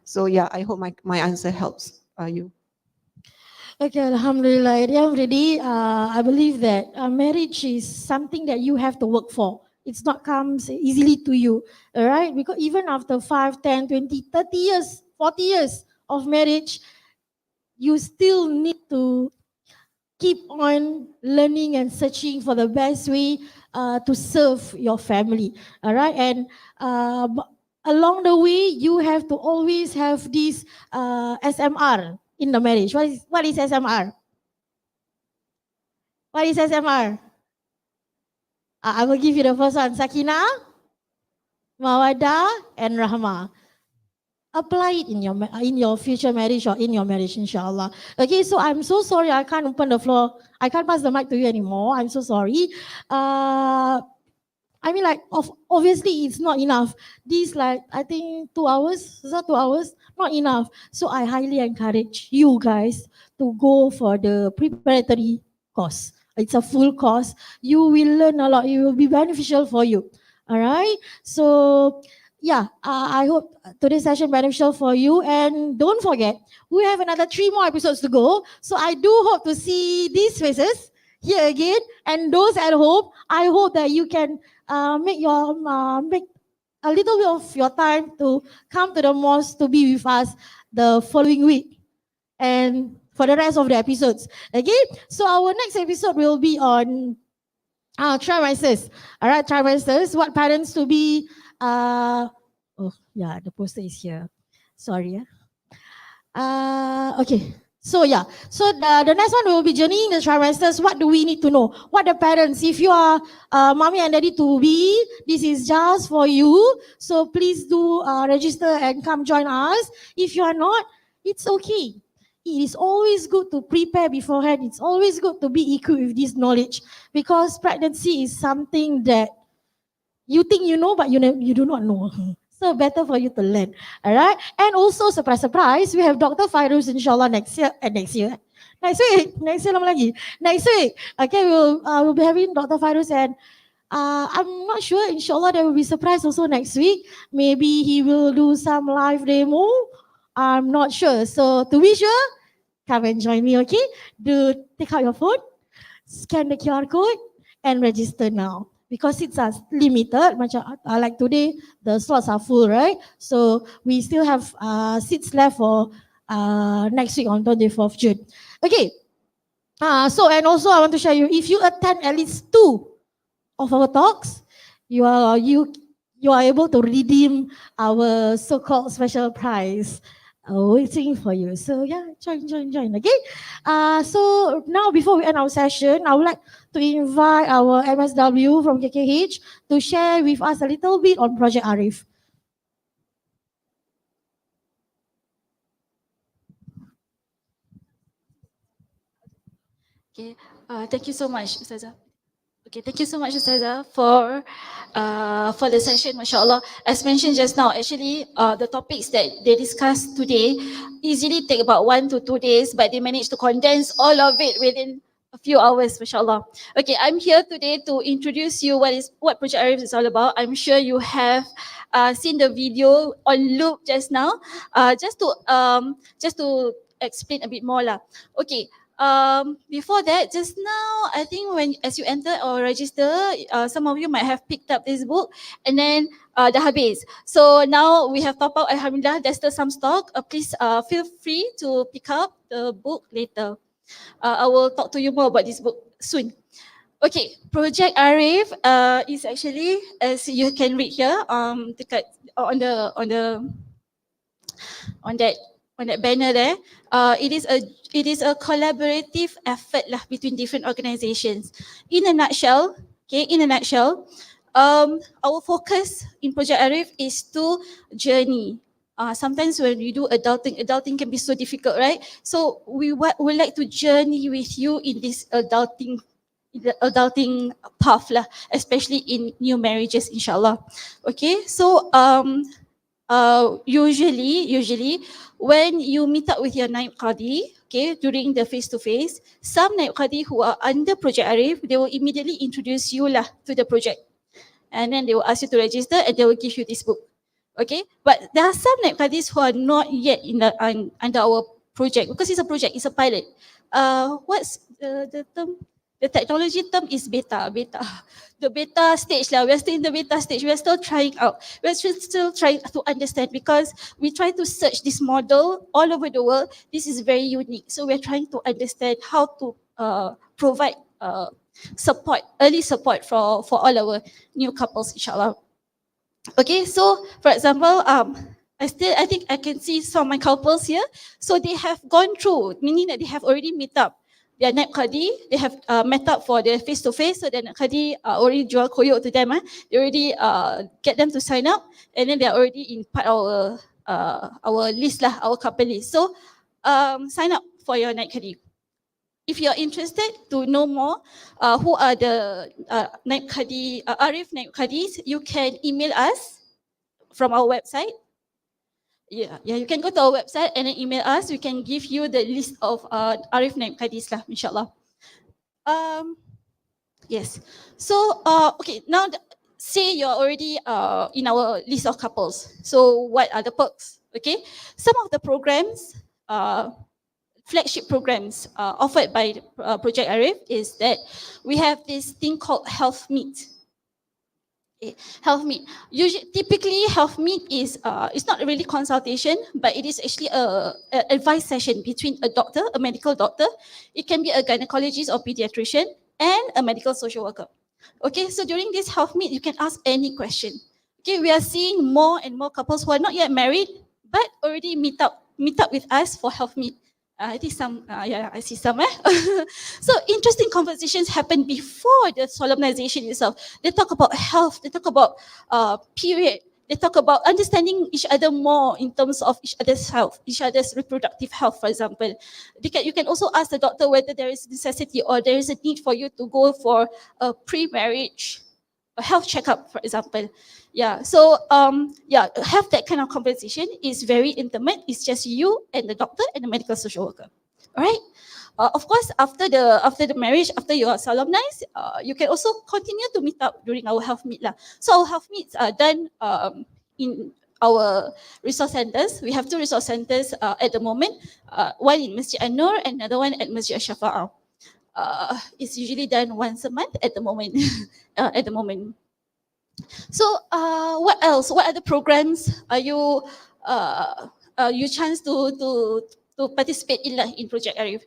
E: So yeah, I hope my answer helps you.
A: Okay, Alhamdulillah. Really, I believe that marriage is something that you have to work for. It's not comes easily to you, all right? Because even after 5, 10, 20, 30 years, 40 years of marriage, you still need to keep on learning and searching for the best way to serve your family, all right? And along the way, you have to always have this SMR in the marriage. What is SMR? What is SMR? I will give you the first one. Sakinah, Mawaddah, and Rahmah. Apply it in your future marriage or in your marriage, inshallah. Okay, so I'm so sorry I can't open the floor. I can't pass the mic to you anymore. I'm so sorry. I mean, like, obviously it's not enough. These, like, I think 2 hours, is that 2 hours? Not enough. So I highly encourage you guys to go for the preparatory course. It's a full course. You will learn a lot. It will be beneficial for you. All right. So yeah, I hope today's session beneficial for you. And don't forget, we have another 3 more episodes to go. So I do hope to see these faces here again. And those at home, I hope that you can make a little bit of your time to come to the mosque to be with us the following week and for the rest of the episodes. Okay, so our next episode will be on trimesters. All right, trimesters. What parents to be? Oh yeah, the poster is here. Sorry. Okay. So yeah, so the next one will be journeying the trimesters. What do we need to know? What the parents, if you are mommy and daddy to be, this is just for you. So please do register and come join us. If you are not, it's okay. It is always good to prepare beforehand. It's always good to be equipped with this knowledge, because pregnancy is something that you think you know, but you do not know. So better for you to learn. All right. And also surprise, surprise, we have Dr. Fairuz inshallah next year. Next year. Next week. Next year lama lagi. Next week. Okay, we'll be having Dr. Fairuz and I'm not sure. Inshallah, there will be surprise also next week. Maybe he will do some live demo. I'm not sure. So to be sure, come and join me, okay? Do take out your phone, scan the QR code, and register now. Because it's limited, macam like today, the slots are full, right? So we still have seats left for next week on 24th June. Okay. So and also I want to share you, if you attend at least 2 of our talks, you are able to redeem our so-called special prize waiting for you. So yeah, join, okay? So now before we end our session, I would like to invite our MSW from KKH to share with us a little bit on Project ARIF.
I: Okay, thank you so much, Ustazah. Okay, thank you so much, Ustazah, for the session, mashallah. As mentioned just now, actually, the topics that they discussed today easily take about 1 to 2 days, but they managed to condense all of it within a few hours, mashallah. Okay, I'm here today to introduce you what Project ARIF is all about. I'm sure you have seen the video on loop just now. Just to explain a bit more lah. Okay. Before that, just now, I think as you enter or register, some of you might have picked up this book and then dah habis. So now we have top up, alhamdulillah, there's still some stock. Please feel free to pick up the book later. I will talk to you more about this book soon. Okay, Project ARIF is actually, as you can read here, dekat on that banner there, it is a collaborative effort lah between different organizations. In a nutshell, our focus in Project ARIF is to journey. Sometimes when we do adulting can be so difficult, right? So we would like to journey with you in this adulting path lah, especially in new marriages, inshallah. Okay, so usually when you meet up with your Naib Qadi, okay, during the face-to-face, some Naib Qadi who are under Project ARIF, they will immediately introduce you lah to the project. And then they will ask you to register and they will give you this book. Okay, but there are some Naib Qadis who are not yet under our project because it's a project, it's a pilot. What's the term? The technology term is beta. The beta stage lah. We're still in the beta stage. We're still trying out. We're still trying to understand because we try to search this model all over the world. This is very unique. So we're trying to understand how to provide early support for all our new couples, inshallah. Okay, so for example, I think I can see some of my couples here. So they have gone through, meaning that they have already met up. Their Naib Qadi, they have met up for their face-to-face, so their Naib Qadi already jual koyok to them. They already get them to sign up, and then they are already in part of our list lah, our couple list. So sign up for your Naib Qadi. If you're interested to know more who are the Naib Qadi, ARIF Naib Qadis, you can email us from our website. Yeah, you can go to our website and then email us. We can give you the list of ARIF Naib Qadis lah, inshallah. Yes. So, okay, now say you're already in our list of couples. So what are the perks? Okay, some of the programs, flagship programs offered by Project ARIF is that we have this thing called Health Meet. Health Meet. Typically, Health Meet is it's not really consultation, but it is actually a advice session between a doctor, a medical doctor. It can be a gynecologist or pediatrician and a medical social worker. Okay, so during this Health Meet, you can ask any question. Okay, we are seeing more and more couples who are not yet married, but already meet up with us for Health Meet. I think some, I see some. So interesting conversations happen before the solemnization itself. They talk about health, they talk about period, they talk about understanding each other more in terms of each other's health, each other's reproductive health, for example. You can also ask the doctor whether there is necessity or there is a need for you to go for a pre-marriage a health checkup, for example. Yeah, so have that kind of conversation is very intimate. It's just you and the doctor and the medical social worker. All right. Of course, after the marriage, after you are solemnized, you can also continue to meet up during our health meet lah. So our health meets are done in our resource centers. We have 2 resource centers at the moment. One in Masjid An-Nur and another one at Masjid Al-Shafa'ah. It's usually done once a month at the moment. So what else? What other programs are you chance to participate in Project ARIF?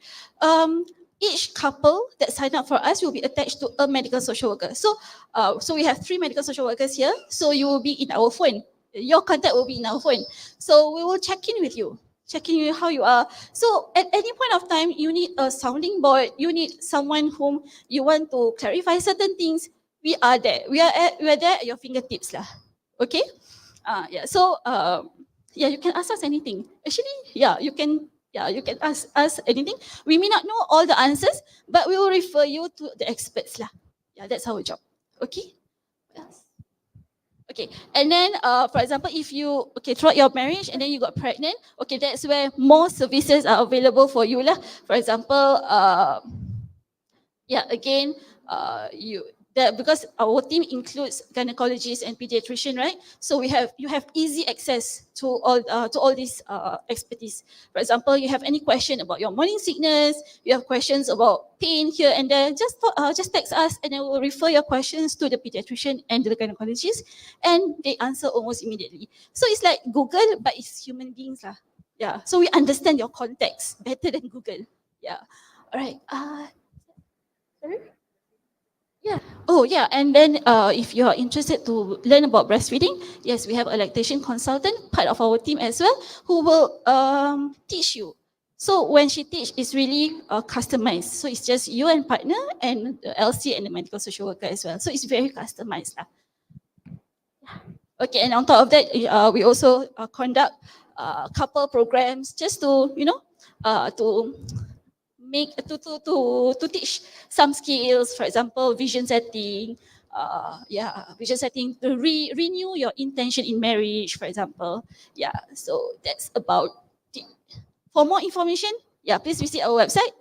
I: Each couple that sign up for us will be attached to a medical social worker. So we have 3 medical social workers here. So you will be in our phone. Your contact will be in our phone. So we will check in with you. Checking you how you are. So at any point of time, you need a sounding board. You need someone whom you want to clarify certain things. We are there. We are there at your fingertips lah. Okay. So you can ask us anything. Actually, you can ask us anything. We may not know all the answers, but we will refer you to the experts lah. Yeah, that's our job. Okay. What else? Okay, and then for example, if you throughout your marriage and then you got pregnant, that's where more services are available for you lah. For example, again, because our team includes gynecologists and pediatrician, right? So you have easy access to all these expertise. For example, you have any question about your morning sickness, you have questions about pain here and there, just text us and then we'll refer your questions to the pediatrician and the gynecologist, and they answer almost immediately. So it's like Google, but it's human beings lah. Yeah. So we understand your context better than Google. Yeah. All right. Sorry. Yeah. Oh, yeah. And then if you are interested to learn about breastfeeding, yes, we have a lactation consultant, part of our team as well, who will teach you. So when she teach, it's really customized. So it's just you and partner and the LC and the medical social worker as well. So it's very customized. Okay, and on top of that, we also conduct couple programs just to, to teach some skills, for example, vision setting, vision setting to renew your intention in marriage, for example. Yeah, so that's about it. For more information, please visit our website.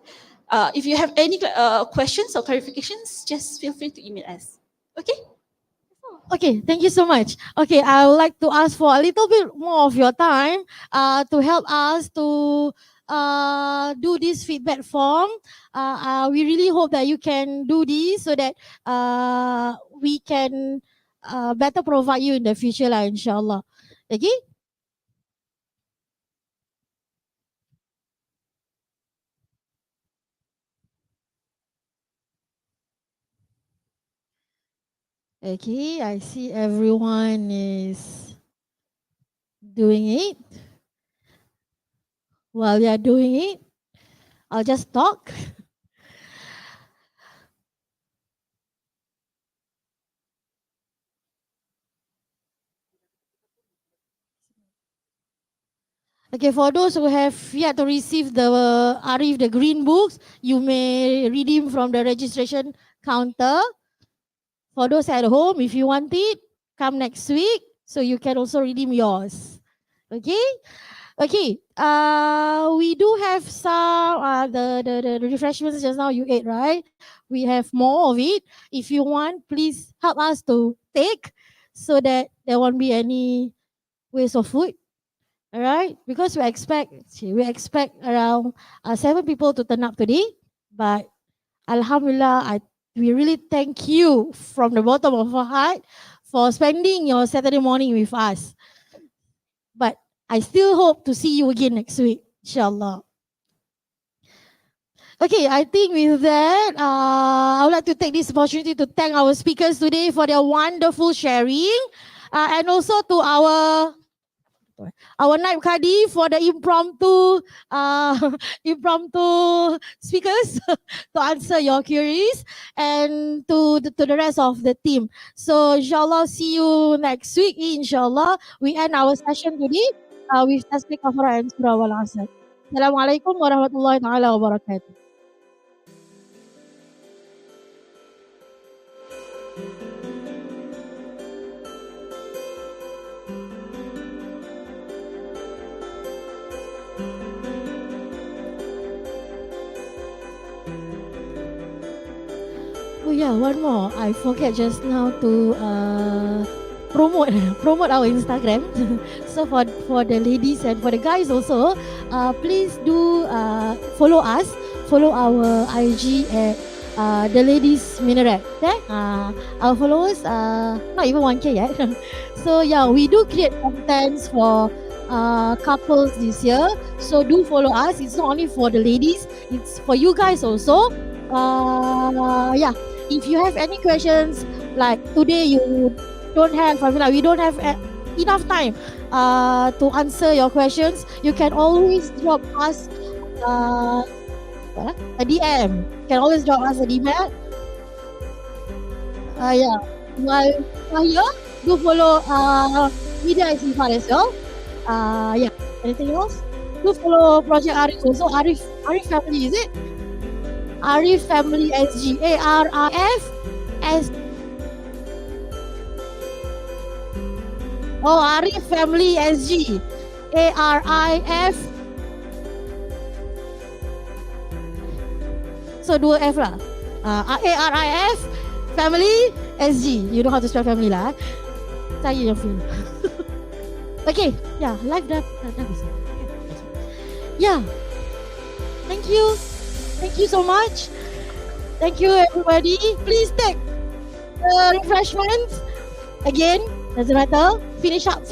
I: If you have any questions or clarifications, just feel free to email us. Okay?
A: Okay, thank you so much. Okay, I would like to ask for a little bit more of your time to help us to do this feedback form. We really hope that you can do this so that we can better provide you in the future lah, inshallah. Okay? Okay, I see everyone is doing it. While you are doing it, I'll just talk. Okay, for those who have yet to receive the ARIF, the green books, you may redeem from the registration counter. For those at home, if you want it, come next week, so you can also redeem yours. Okay? Okay, we do have some, the refreshments just now you ate, right? We have more of it. If you want, please help us to take so that there won't be any waste of food. All right, because we expect around 7 people to turn up today, but Alhamdulillah, we really thank you from the bottom of our heart for spending your Saturday morning with us. But I still hope to see you again next week, inshallah. Okay, I think with that, I would like to take this opportunity to thank our speakers today for their wonderful sharing, and also to our Naib Kadi for the impromptu speakers to answer your queries, and to the rest of the team. So inshallah, see you next week. Inshallah, we end our session today with Tasbih Kafarah and Surah Wal Asr. Assalamualaikum warahmatullahi taala wabarakatuh. yeah, one more. I forget just now to promote our Instagram. So for the ladies and for the guys also, please do follow us. Follow our IG at the ladies minaret. Our followers not even 1K yet. So yeah, we do create contents for couples this year. So do follow us. It's not only for the ladies, it's for you guys also. Yeah, if you have any questions, like today you don't have, I mean, like we don't have enough time to answer your questions, you can always drop us a DM. You can always drop us a DM. Yeah, while here, do follow Media Al-Istighfar as well. Yeah, anything else? Do follow Project ARIF also. ARIF Family, is it? ARIF Family SG. ARIF S. Oh, ARIF Family SG. ARIF. So 2F lah. ARIF Family SG. You know how to spell family lah. Saya yang feel. Okay, yeah, live dah habis. Yeah. Thank you. Thank you so much. Thank you everybody. Please take refreshments. Again, doesn't matter. Finish up.